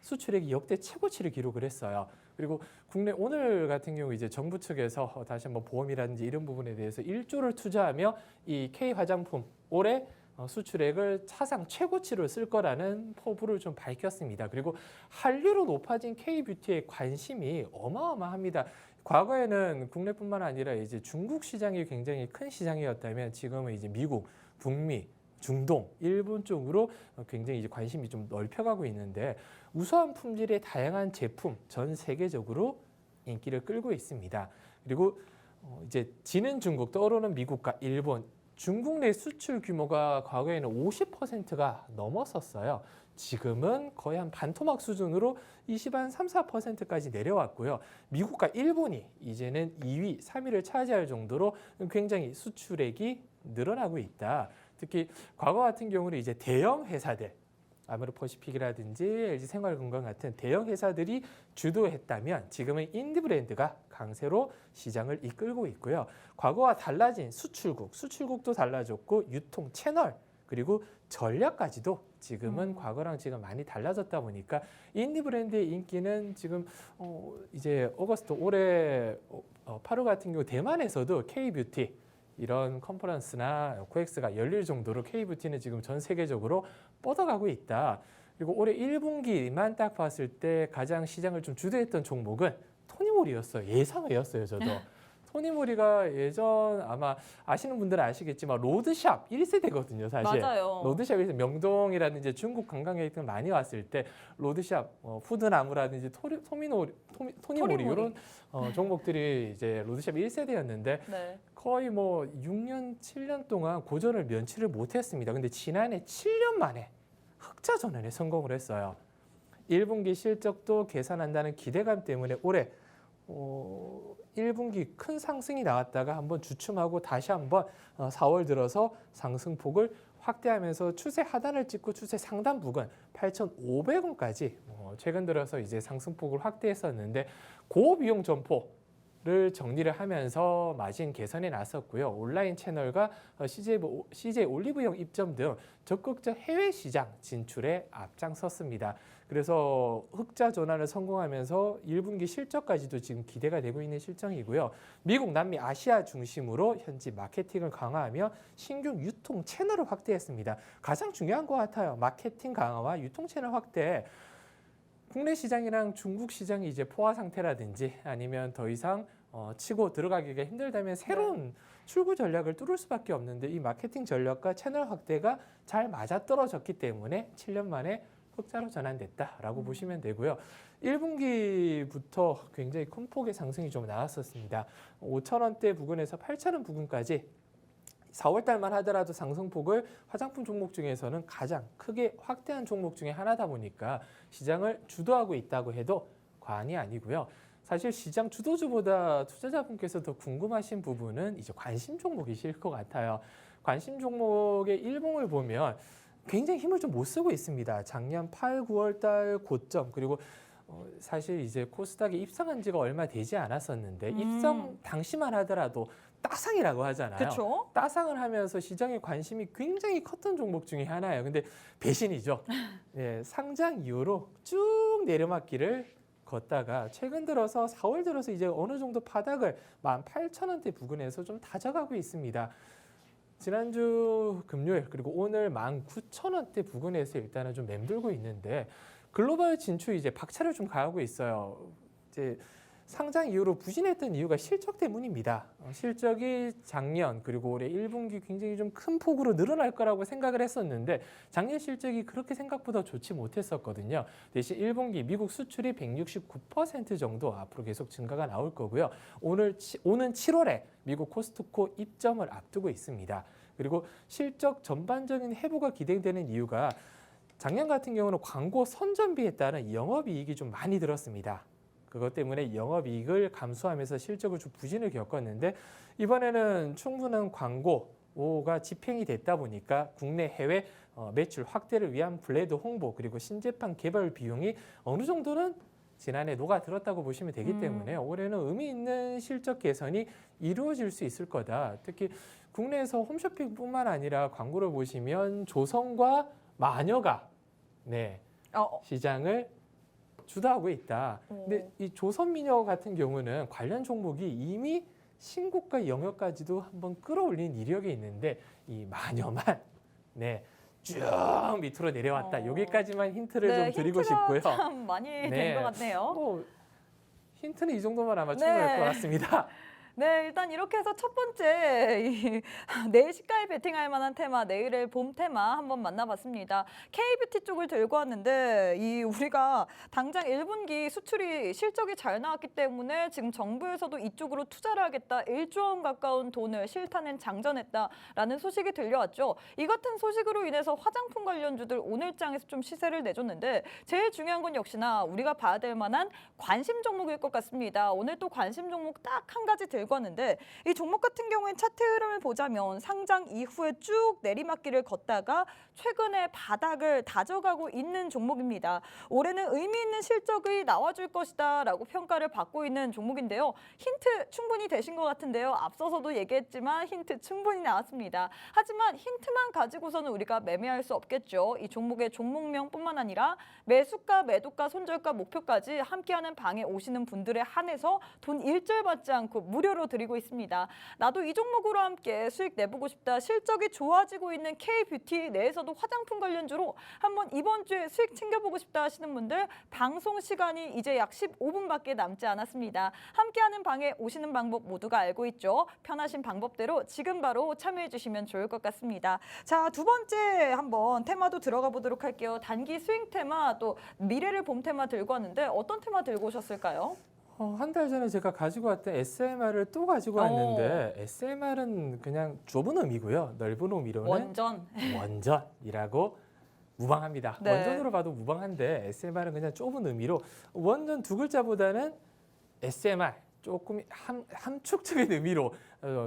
수출액이 역대 최고치를 기록을 했어요. 그리고 국내 오늘 같은 경우 이제 정부 측에서 다시 한번 보험이라든지 이런 부분에 대해서 1조를 투자하며 이 K 화장품 올해 수출액을 사상 최고치로 쓸 거라는 포부를 좀 밝혔습니다. 그리고 한류로 높아진 K뷰티의 관심이 어마어마합니다. 과거에는 국내뿐만 아니라 이제 중국 시장이 굉장히 큰 시장이었다면 지금은 이제 미국, 북미, 중동, 일본 쪽으로 굉장히 이제 관심이 좀 넓혀가고 있는데 우수한 품질의 다양한 제품 전 세계적으로 인기를 끌고 있습니다. 그리고 이제 지는 중국, 떠오르는 미국과 일본, 중국 내 수출 규모가 과거에는 50%가 넘었었어요. 지금은 거의 한 반토막 수준으로 20한 3, 4%까지 내려왔고요. 미국과 일본이 이제는 2위, 3위를 차지할 정도로 굉장히 수출액이 늘어나고 있다. 특히 과거 같은 경우는 이제 대형 회사들, 아메리퍼시픽이라든지 LG생활건강 같은 대형 회사들이 주도했다면 지금은 인디 브랜드가 강세로 시장을 이끌고 있고요. 과거와 달라진 수출국도 달라졌고 유통 채널 그리고 전략까지도 지금은 과거랑 지금 많이 달라졌다 보니까 인디 브랜드의 인기는 지금 이제 오거스트 올해 8월 같은 경우 대만에서도 K뷰티 이런 컨퍼런스나 코엑스가 열릴 정도로 K뷰티는 지금 전 세계적으로 뻗어가고 있다. 그리고 올해 1분기만 딱 봤을 때 가장 시장을 좀 주도했던 종목은 토니모리였어요. 예상외였어요, 저도. 토니모리가 예전 아마 아시는 분들은 아시겠지만 로드샵 1세대거든요, 사실. 맞아요. 로드샵에서 명동이라든지 중국 관광객들 많이 왔을 때 로드샵, 푸드나무라든지 토니모리 이런 종목들이 이제 로드샵 1세대였는데 네. 거의 뭐 6년, 7년 동안 고전을 면치를 못했습니다. 근데 지난해 7년 만에 흑자 전환에 성공을 했어요. 1분기 실적도 개선한다는 기대감 때문에 올해 1분기 큰 상승이 나왔다가 한번 주춤하고 다시 한번 4월 들어서 상승폭을 확대하면서 추세 하단을 찍고 추세 상단 부근 8,500원까지 최근 들어서 이제 상승폭을 확대했었는데 고비용 점포를 정리를 하면서 마진 개선에 나섰고요. 온라인 채널과 CJ 올리브영 입점 등 적극적 해외 시장 진출에 앞장섰습니다. 그래서 흑자 전환을 성공하면서 1분기 실적까지도 지금 기대가 되고 있는 실정이고요. 미국, 남미, 아시아 중심으로 현지 마케팅을 강화하며 신규 유통 채널을 확대했습니다. 가장 중요한 것 같아요. 마케팅 강화와 유통 채널 확대. 국내 시장이랑 중국 시장이 이제 포화 상태라든지 아니면 더 이상 치고 들어가기가 힘들다면 새로운 출구 전략을 뚫을 수밖에 없는데 이 마케팅 전략과 채널 확대가 잘 맞아떨어졌기 때문에 7년 만에 흑자로 전환됐다라고 보시면 되고요. 1분기부터 굉장히 큰 폭의 상승이 좀 나왔었습니다. 5,000원대 부근에서 8,000원 부근까지 4월 달만 하더라도 상승폭을 화장품 종목 중에서는 가장 크게 확대한 종목 중에 하나다 보니까 시장을 주도하고 있다고 해도 과언이 아니고요. 사실 시장 주도주보다 투자자분께서 더 궁금하신 부분은 이제 관심 종목이실 것 같아요. 관심 종목의 일봉을 보면 굉장히 힘을 좀 못 쓰고 있습니다. 작년 8, 9월 달 고점 그리고 사실 이제 코스닥에 입상한 지가 얼마 되지 않았었는데 입상 당시만 하더라도 따상이라고 하잖아요. 그렇죠. 따상을 하면서 시장의 관심이 굉장히 컸던 종목 중에 하나예요. 근데 배신이죠. 네, 상장 이후로 쭉 내려막기를 걷다가 최근 들어서 4월 들어서 이제 어느 정도 바닥을 18,000원대 부근에서 좀 다져가고 있습니다. 지난주 금요일 그리고 오늘 19,000원대 부근에서 일단은 좀 맴돌고 있는데 글로벌 진출 이제 박차를 좀 가하고 있어요. 이제 상장 이후로 부진했던 이유가 실적 때문입니다. 실적이 작년 그리고 올해 1분기 굉장히 좀 큰 폭으로 늘어날 거라고 생각을 했었는데 작년 실적이 그렇게 생각보다 좋지 못했었거든요. 대신 1분기 미국 수출이 169% 정도 앞으로 계속 증가가 나올 거고요. 오는 7월에 미국 코스트코 입점을 앞두고 있습니다. 그리고 실적 전반적인 회복가 기대되는 이유가 작년 같은 경우는 광고 선전비에 따른 영업이익이 좀 많이 들었습니다. 그것 때문에 영업이익을 감수하면서 실적을 좀 부진을 겪었는데 이번에는 충분한 광고가 집행이 됐다 보니까 국내 해외 매출 확대를 위한 블레드 홍보 그리고 신제품 개발 비용이 어느 정도는 지난해 녹아들었다고 보시면 되기 때문에 올해는 의미 있는 실적 개선이 이루어질 수 있을 거다. 특히 국내에서 홈쇼핑뿐만 아니라 광고를 보시면 조성과 마녀가 시장을 주도하고 있다. 근데 이 조선민여 같은 경우는 관련 종목이 이미 신고가 영역까지도 한번 끌어올린 이력이 있는데 이 마녀만 쭉 밑으로 내려왔다. 여기까지만 힌트를 좀 드리고 싶고요. 참 많이 된 것 같네요. 뭐 힌트는 이 정도만 아마 충분할 것 같습니다. 네, 일단 이렇게 해서 첫 번째 내일 시가에 베팅할 만한 테마, 내일의 봄 테마 한번 만나봤습니다. K뷰티 쪽을 들고 왔는데 우리가 당장 1분기 수출이 실적이 잘 나왔기 때문에 지금 정부에서도 이쪽으로 투자를 하겠다, 1조 원 가까운 돈을 실타낸 장전했다라는 소식이 들려왔죠. 이 같은 소식으로 인해서 화장품 관련주들 오늘장에서 좀 시세를 내줬는데 제일 중요한 건 역시나 우리가 봐야 될 만한 관심 종목일 것 같습니다. 오늘 또 관심 종목 딱 한 가지 들고 왔는데 이 종목 같은 경우엔 차트 흐름을 보자면 상장 이후에 쭉 내리막길을 걷다가 최근에 바닥을 다져가고 있는 종목입니다. 올해는 의미 있는 실적이 나와줄 것이다 라고 평가를 받고 있는 종목인데요. 힌트 충분히 되신 것 같은데요. 앞서서도 얘기했지만 힌트 충분히 나왔습니다. 하지만 힌트만 가지고서는 우리가 매매할 수 없겠죠. 이 종목의 종목명뿐만 아니라 매수가, 매도가, 손절가, 목표까지 함께하는 방에 오시는 분들에 한해서 돈 일절 받지 않고 무료로 드리고 있습니다. 나도 이 종목으로 함께 수익 내보고 싶다. 실적이 좋아지고 있는 K뷰티 내에서도 화장품 관련주로 한번 이번 주에 수익 챙겨보고 싶다 하시는 분들 방송 시간이 이제 약 15분밖에 남지 않았습니다. 함께하는 방에 오시는 방법 모두가 알고 있죠. 편하신 방법대로 지금 바로 참여해 주시면 좋을 것 같습니다. 자, 두 번째 한번 테마도 들어가 보도록 할게요. 단기 스윙 테마 또 미래를 봄 테마 들고 왔는데 어떤 테마 들고 오셨을까요? 한 달 전에 제가 가지고 왔던 SMR을 또 가지고 왔는데 SMR은 그냥 좁은 의미고요. 넓은 의미로는 원전이라고 무방합니다. 네. 원전으로 봐도 무방한데 SMR은 그냥 좁은 의미로 원전 두 글자보다는 SMR 조금 함축적인 의미로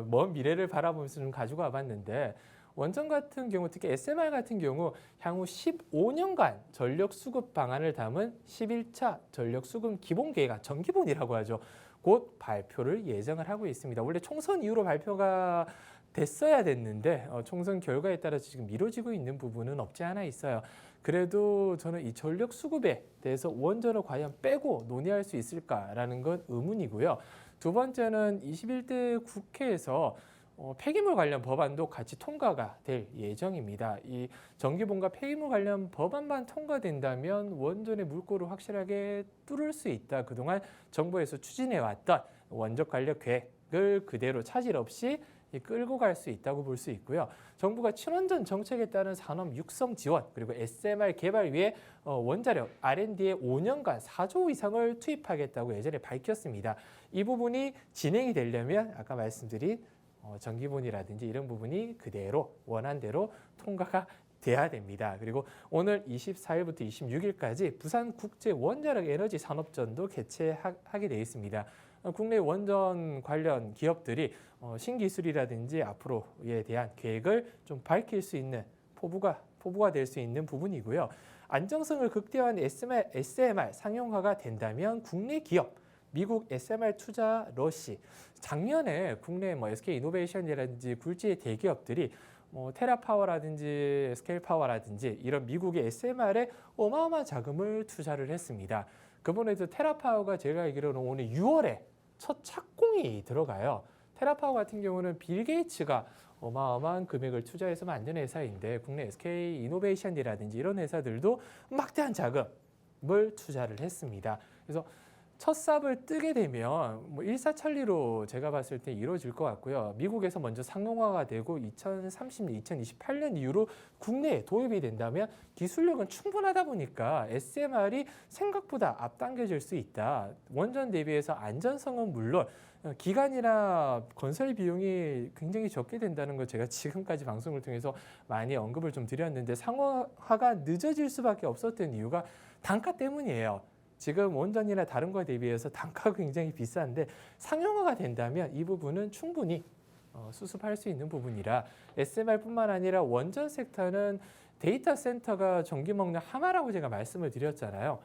먼 미래를 바라보면서 좀 가지고 와봤는데 원전 같은 경우 특히 SMR 같은 경우 향후 15년간 전력 수급 방안을 담은 11차 전력 수급 기본 계획안 정기본이라고 하죠. 곧 발표를 예정을 하고 있습니다. 원래 총선 이후로 발표가 됐어야 됐는데 총선 결과에 따라서 지금 미뤄지고 있는 부분은 없지 않아 있어요. 그래도 저는 이 전력 수급에 대해서 원전을 과연 빼고 논의할 수 있을까라는 건 의문이고요. 두 번째는 21대 국회에서 폐기물 관련 법안도 같이 통과가 될 예정입니다. 이 정기본과 폐기물 관련 법안만 통과된다면 원전의 물꼬를 확실하게 뚫을 수 있다. 그동안 정부에서 추진해왔던 원전 관련 계획을 그대로 차질 없이 끌고 갈 수 있다고 볼 수 있고요. 정부가 친원전 정책에 따른 산업 육성 지원 그리고 SMR 개발 위해 원자력 R&D에 5년간 4조 이상을 투입하겠다고 예전에 밝혔습니다. 이 부분이 진행이 되려면 아까 말씀드린 정기본이라든지 이런 부분이 그대로 원안대로 통과가 돼야 됩니다. 그리고 오늘 24일부터 26일까지 부산국제원자력에너지산업전도 개최하게 되어 있습니다. 국내 원전 관련 기업들이 신기술이라든지 앞으로에 대한 계획을 좀 밝힐 수 있는 포부가 될 수 있는 부분이고요. 안정성을 극대화한 SMR 상용화가 된다면 국내 기업 미국 SMR 투자 러시 작년에 국내 SK이노베이션이라든지 굴지의 대기업들이 테라파워라든지 스케일파워라든지 이런 미국의 SMR에 어마어마한 자금을 투자를 했습니다. 그번에도 테라파워가 제가 알기로는 오늘 6월에 첫 착공이 들어가요. 테라파워 같은 경우는 빌 게이츠가 어마어마한 금액을 투자해서 만든 회사인데 국내 SK이노베이션이라든지 이런 회사들도 막대한 자금을 투자를 했습니다. 그래서 첫 삽을 뜨게 되면 일사천리로 제가 봤을 때 이루어질 것 같고요. 미국에서 먼저 상용화가 되고 2030년, 2028년 이후로 국내에 도입이 된다면 기술력은 충분하다 보니까 SMR이 생각보다 앞당겨질 수 있다. 원전 대비해서 안전성은 물론 기간이나 건설 비용이 굉장히 적게 된다는 걸 제가 지금까지 방송을 통해서 많이 언급을 좀 드렸는데 상용화가 늦어질 수밖에 없었던 이유가 단가 때문이에요. 지금 원전이나 다른 거에 대비해서 단가가 굉장히 비싼데 상용화가 된다면 이 부분은 충분히 수습할 수 있는 부분이라 SMR뿐만 아니라 원전 섹터는 데이터 센터가 전기 먹는 하마라고 제가 말씀을 드렸잖아요.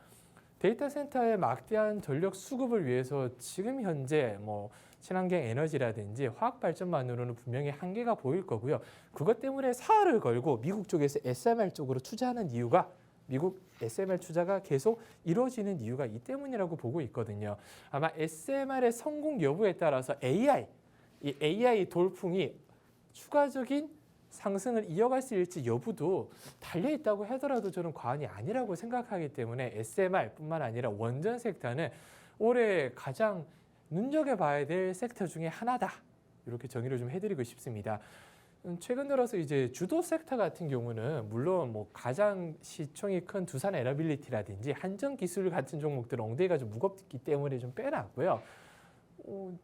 데이터 센터의 막대한 전력 수급을 위해서 지금 현재 친환경 에너지라든지 화학 발전만으로는 분명히 한계가 보일 거고요. 그것 때문에 사활을 걸고 미국 쪽에서 SMR 쪽으로 투자하는 이유가 미국 SMR 투자가 계속 이루어지는 이유가 이 때문이라고 보고 있거든요. 아마 SMR의 성공 여부에 따라서 이 AI 돌풍이 추가적인 상승을 이어갈 수 있을지 여부도 달려있다고 하더라도 저는 과언이 아니라고 생각하기 때문에 SMR뿐만 아니라 원전 섹터는 올해 가장 눈여겨봐야 될 섹터 중에 하나다. 이렇게 정의를 좀 해드리고 싶습니다. 최근 들어서 이제 주도 섹터 같은 경우는 물론 뭐 가장 시총이 큰 두산 에너빌리티라든지 한전기술 같은 종목들은 엉덩이가 좀 무겁기 때문에 좀 빼놨고요.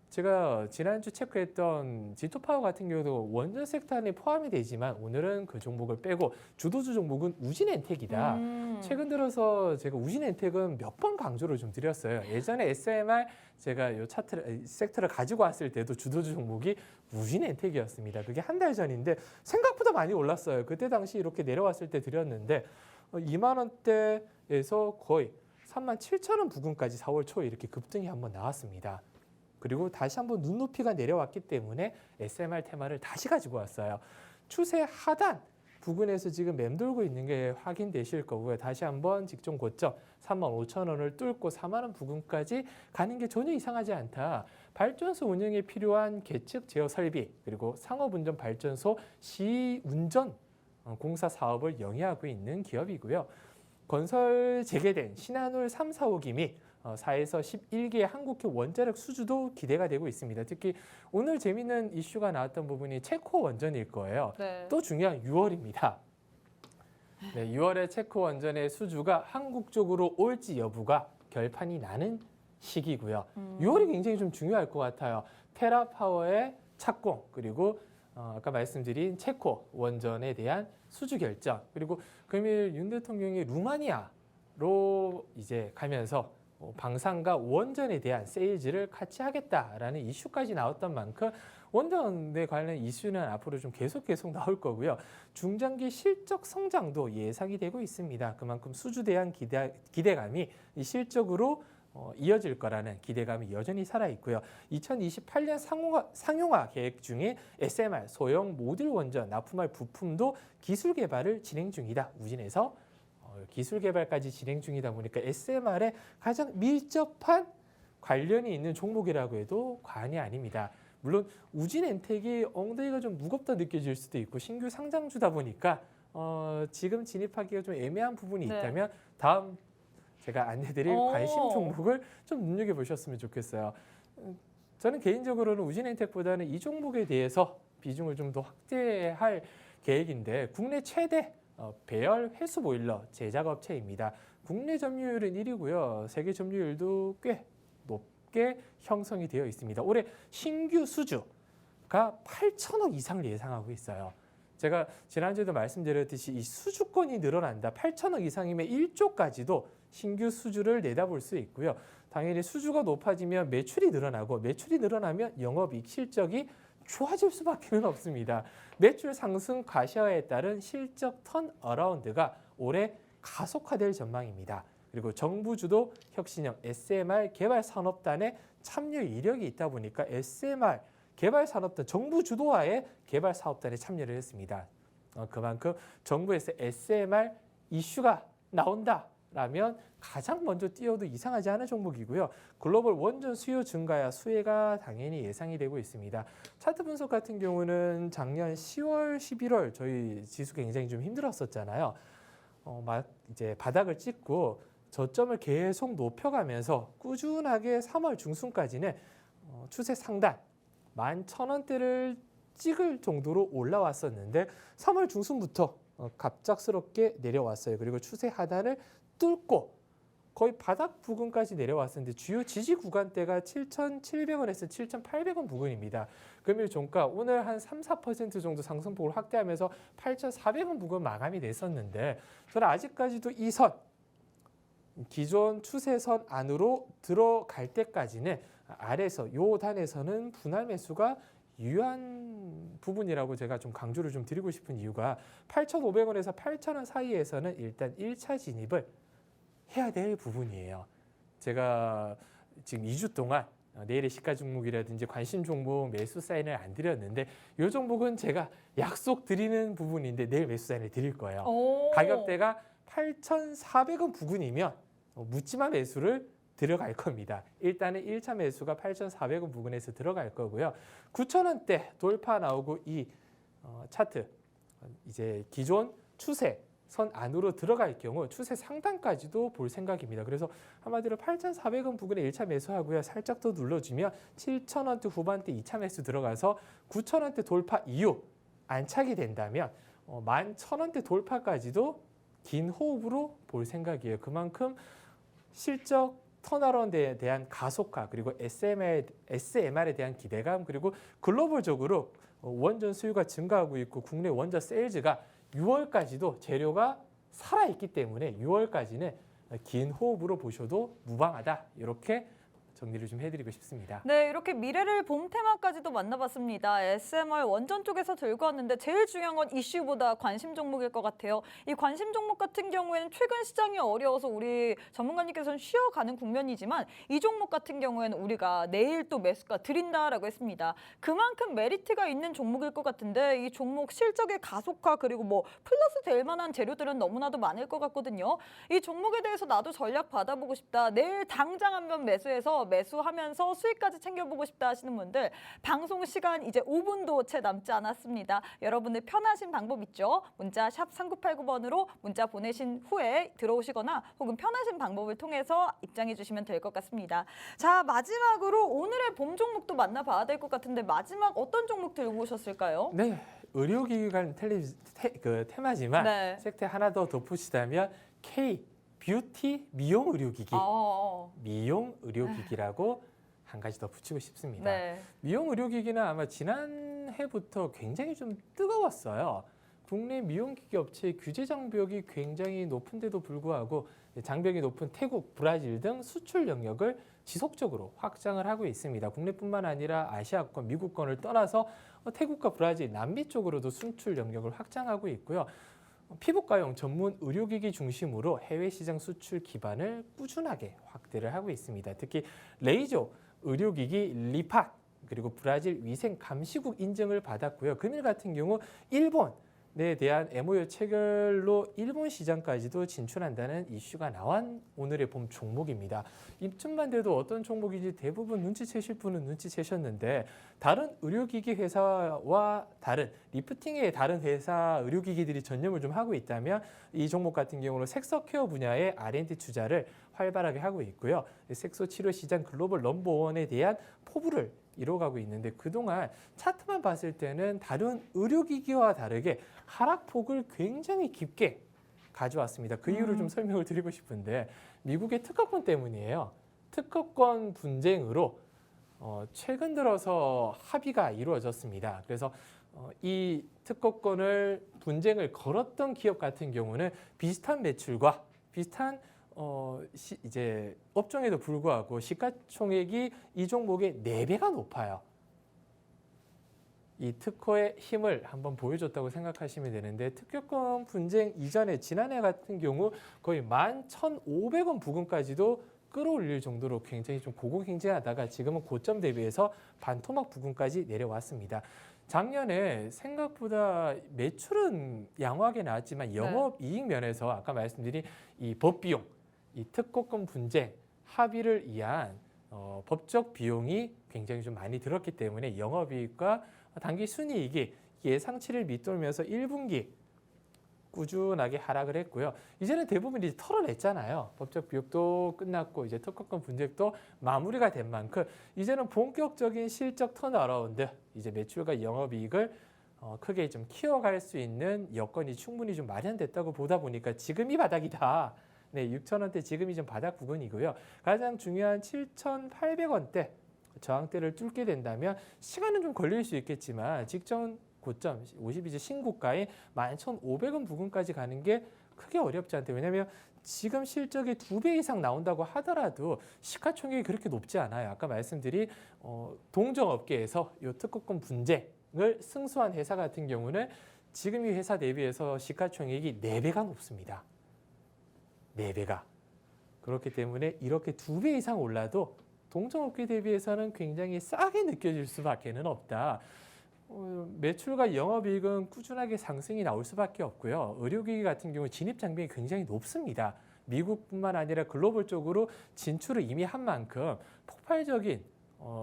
제가 지난주 체크했던 지토파워 같은 경우도 원전 섹터 안에 포함이 되지만 오늘은 그 종목을 빼고 주도주 종목은 우진엔텍이다. 최근 들어서 제가 우진엔텍은 몇 번 강조를 좀 드렸어요. 예전에 SMR 제가 이 섹터를 가지고 왔을 때도 주도주 종목이 우진엔텍이었습니다. 그게 한 달 전인데 생각보다 많이 올랐어요. 그때 당시 이렇게 내려왔을 때 드렸는데 2만 원대에서 거의 37,000원 부근까지 4월 초에 이렇게 급등이 한번 나왔습니다. 그리고 다시 한번 눈높이가 내려왔기 때문에 SMR 테마를 다시 가지고 왔어요. 추세 하단 부근에서 지금 맴돌고 있는 게 확인되실 거고요. 다시 한번 직전 고점 35,000원을 뚫고 4만 원 부근까지 가는 게 전혀 이상하지 않다. 발전소 운영에 필요한 계측 제어 설비 그리고 상업운전 발전소 시운전 공사 사업을 영위하고 있는 기업이고요. 건설 재개된 신한울 3, 4호기 및 4에서 11개의 한국형 원자력 수주도 기대가 되고 있습니다. 특히 오늘 재미있는 이슈가 나왔던 부분이 체코 원전일 거예요. 네. 또 중요한 6월입니다. 네, 6월에 체코 원전의 수주가 한국 쪽으로 올지 여부가 결판이 나는 시기고요. 6월이 굉장히 좀 중요할 것 같아요. 테라파워의 착공 그리고 아까 말씀드린 체코 원전에 대한 수주 결정 그리고 금일 윤 대통령이 루마니아로 이제 가면서 방산과 원전에 대한 세일즈를 같이 하겠다라는 이슈까지 나왔던 만큼 원전에 관련 이슈는 앞으로 좀 계속 나올 거고요. 중장기 실적 성장도 예상이 되고 있습니다. 그만큼 수주에 대한 기대감이 실적으로 이어질 거라는 기대감이 여전히 살아있고요. 2028년 상용화 계획 중인 SMR 소형 모듈 원전 납품할 부품도 기술 개발을 진행 중이다. 우진에서 기술 개발까지 진행 중이다 보니까 SMR에 가장 밀접한 관련이 있는 종목이라고 해도 과언이 아닙니다. 물론 우진엔텍이 엉덩이가 좀 무겁다 느껴질 수도 있고 신규 상장주다 보니까 지금 진입하기가 좀 애매한 부분이 있다면 다음 제가 안내드릴 관심 종목을 좀 눈여겨보셨으면 좋겠어요. 저는 개인적으로는 우진엔텍보다는 이 종목에 대해서 비중을 좀 더 확대할 계획인데 국내 최대 배열 회수 보일러 제작업체입니다. 국내 점유율은 1위고요. 세계 점유율도 꽤 높게 형성이 되어 있습니다. 올해 신규 수주가 8천억 이상을 예상하고 있어요. 제가 지난주에도 말씀드렸듯이 이 수주권이 늘어난다. 8천억 이상이면 1조까지도 신규 수주를 내다볼 수 있고요. 당연히 수주가 높아지면 매출이 늘어나고 매출이 늘어나면 영업이익 실적이 좋아질 수밖에 없습니다. 매출 상승 과시화에 따른 실적 턴어라운드가 올해 가속화될 전망입니다. 그리고 정부 주도 혁신형 SMR 개발 산업단의 참여 이력이 있다 보니까 SMR 개발 산업단 정부 주도하에 개발 사업단에 참여를 했습니다. 그만큼 정부에서 SMR 이슈가 나온다라면 가장 먼저 뛰어도 이상하지 않은 종목이고요. 글로벌 원전 수요 증가야 수혜가 당연히 예상이 되고 있습니다. 차트 분석 같은 경우는 작년 10월, 11월 저희 지수 굉장히 좀 힘들었었잖아요. 이제 바닥을 찍고 저점을 계속 높여가면서 꾸준하게 3월 중순까지는 추세 상단 11,000원대를 찍을 정도로 올라왔었는데 3월 중순부터 갑작스럽게 내려왔어요. 그리고 추세 하단을 뚫고 거의 바닥 부근까지 내려왔었는데 주요 지지 구간대가 7,700원에서 7,800원 부근입니다. 금일 종가 오늘 한 3, 4% 정도 상승폭을 확대하면서 8,400원 부근 마감이 됐었는데 저는 아직까지도 이 선, 기존 추세선 안으로 들어갈 때까지는 아래에서 요 단에서는 분할 매수가 유효한 부분이라고 제가 좀 강조를 좀 드리고 싶은 이유가 8,500원에서 8,000원 사이에서는 일단 1차 진입을 해야 될 부분이에요. 제가 지금 2주 동안 내일의 시가 종목이라든지 관심 종목 매수 사인을 안 드렸는데 이 종목은 제가 약속 드리는 부분인데 내일 매수 사인을 드릴 거예요. 가격대가 8,400원 부근이면 묻지마 매수를 들어갈 겁니다. 일단은 1차 매수가 8,400원 부근에서 들어갈 거고요. 9,000원대 돌파 나오고 이 차트 이제 기존 추세 선 안으로 들어갈 경우 추세 상단까지도 볼 생각입니다. 그래서 한마디로 8,400원 부근에 1차 매수하고요. 살짝 더 눌러주면 7,000원대 후반대 2차 매수 들어가서 9,000원대 돌파 이후 안착이 된다면 11,000원대 돌파까지도 긴 호흡으로 볼 생각이에요. 그만큼 실적 턴어라운드에 대한 가속화 그리고 SMR에 대한 기대감 그리고 글로벌적으로 원전 수요가 증가하고 있고 국내 원전 세일즈가 6월까지도 재료가 살아있기 때문에 6월까지는 긴 호흡으로 보셔도 무방하다. 이렇게 정리를 좀 해드리고 싶습니다. 네, 이렇게 미래를 봄 테마까지도 만나봤습니다. SMR 원전 쪽에서 들고 왔는데 제일 중요한 건 이슈보다 관심 종목일 것 같아요. 이 관심 종목 같은 경우에는 최근 시장이 어려워서 우리 전문가님께서는 쉬어가는 국면이지만 이 종목 같은 경우에는 우리가 내일 또 매수가 드린다라고 했습니다. 그만큼 메리트가 있는 종목일 것 같은데 이 종목 실적의 가속화 그리고 뭐 플러스 될 만한 재료들은 너무나도 많을 것 같거든요. 이 종목에 대해서 나도 전략 받아보고 싶다. 내일 당장 한번 매수하면서 수익까지 챙겨보고 싶다 하시는 분들 방송 시간 이제 5분도 채 남지 않았습니다. 여러분들 편하신 방법 있죠? 문자 샵 3989번으로 문자 보내신 후에 들어오시거나 혹은 편하신 방법을 통해서 입장해 주시면 될 것 같습니다. 자, 마지막으로 오늘의 봄 종목도 만나봐야 될 것 같은데 마지막 어떤 종목 들고 오셨을까요? 네, 의료기기 관련 테마지만 네. 섹터 하나 더 덧붙이자면 K 뷰티 미용 의료기기, 미용 의료기기라고 한 가지 더 붙이고 싶습니다. 네. 미용 의료기기는 아마 지난해부터 굉장히 좀 뜨거웠어요. 국내 미용기기 업체의 규제 장벽이 굉장히 높은데도 불구하고 장벽이 높은 태국, 브라질 등 수출 영역을 지속적으로 확장을 하고 있습니다. 국내뿐만 아니라 아시아권, 미국권을 떠나서 태국과 브라질, 남미 쪽으로도 수출 영역을 확장하고 있고요. 피부과용 전문 의료기기 중심으로 해외 시장 수출 기반을 꾸준하게 확대를 하고 있습니다. 특히 레이저 의료기기 리팟 그리고 브라질 위생 감시국 인증을 받았고요. 금일 같은 경우 일본에 대한 MOU 체결로 일본 시장까지도 진출한다는 이슈가 나온 오늘의 봄 종목입니다. 입춘만 돼도 어떤 종목인지 대부분 눈치채실 분은 눈치채셨는데 다른 의료기기 회사와 다른 리프팅의 다른 회사 의료기기들이 전념을 좀 하고 있다면 이 종목 같은 경우는 색소 케어 분야의 R&D 투자를 활발하게 하고 있고요. 색소 치료 시장 글로벌 넘버원에 대한 포부를 이뤄가고 있는데 그동안 차트만 봤을 때는 다른 의료기기와 다르게 하락폭을 굉장히 깊게 가져왔습니다. 그 이유를 좀 설명을 드리고 싶은데 미국의 특허권 때문이에요. 특허권 분쟁으로 최근 들어서 합의가 이루어졌습니다. 그래서 이 특허권을 분쟁을 걸었던 기업 같은 경우는 비슷한 매출과 비슷한 이제 업종에도 불구하고 시가총액이 이 종목의 4배가 높아요. 이 특허의 힘을 한번 보여줬다고 생각하시면 되는데 특허권 분쟁 이전에 지난해 같은 경우 거의 11,500원 부근까지도 끌어올릴 정도로 굉장히 좀 고공행진하다가 지금은 고점 대비해서 반토막 부근까지 내려왔습니다. 작년에 생각보다 매출은 양호하게 나왔지만 영업이익 면에서 아까 말씀드린 이 법비용, 이 특허권 분쟁 합의를 위한 법적 비용이 굉장히 좀 많이 들었기 때문에 영업이익과 단기 순이익이 예상치를 밑돌면서 1분기 꾸준하게 하락을 했고요. 이제는 대부분 이제 털어냈잖아요. 법적 비용도 끝났고 이제 특허권 분쟁도 마무리가 된 만큼 이제는 본격적인 실적 턴어라운드, 이제 매출과 영업이익을 크게 좀 키워갈 수 있는 여건이 충분히 좀 마련됐다고 보다 보니까 지금이 바닥이다. 네, 6,000원대 지금이 좀 바닥 부근이고요. 가장 중요한 7,800원대 저항대를 뚫게 된다면 시간은 좀 걸릴 수 있겠지만 직전 고점 52주 신고가인 11,500원 부근까지 가는 게 크게 어렵지 않대요. 왜냐하면 지금 실적이 2배 이상 나온다고 하더라도 시가총액이 그렇게 높지 않아요. 아까 말씀드린 동종업계에서 이 특허권 분쟁을 승소한 회사 같은 경우는 지금 이 회사 대비해서 시가총액이 4배가 높습니다. 4배가. 그렇기 때문에 이렇게 2배 이상 올라도 동종업계 대비해서는 굉장히 싸게 느껴질 수밖에는 없다. 매출과 영업이익은 꾸준하게 상승이 나올 수밖에 없고요. 의료기기 같은 경우 진입 장벽이 굉장히 높습니다. 미국뿐만 아니라 글로벌적으로 진출을 이미 한 만큼 폭발적인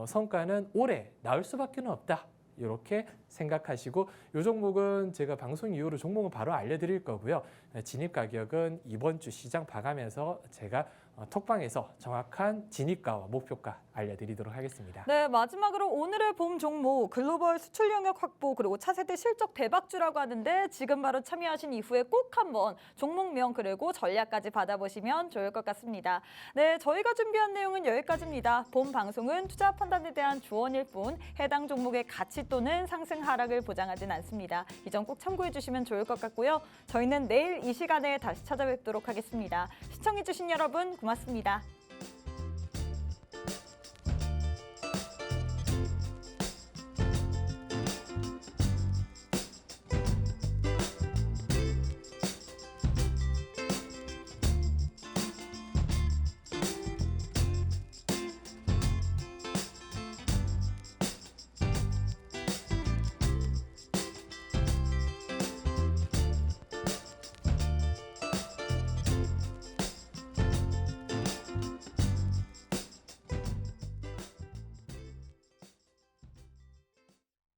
성과는 올해 나올 수밖에 없다. 이렇게 생각하시고 이 종목은 제가 방송 이후로 종목은 바로 알려드릴 거고요. 진입 가격은 이번 주 시장 봐가면서 제가 톡방에서 정확한 진입가와 목표가 알려드리도록 하겠습니다. 네, 마지막으로 오늘의 봄 종목 글로벌 수출 영역 확보 그리고 차세대 실적 대박주라고 하는데 지금 바로 참여하신 이후에 꼭 한번 종목명 그리고 전략까지 받아보시면 좋을 것 같습니다. 네, 저희가 준비한 내용은 여기까지입니다. 본 방송은 투자 판단에 대한 조언일 뿐 해당 종목의 가치 또는 상승 하락을 보장하진 않습니다. 이 점 꼭 참고해 주시면 좋을 것 같고요. 저희는 내일 이 시간에 다시 찾아뵙도록 하겠습니다. 시청해 주신 여러분 고맙습니다.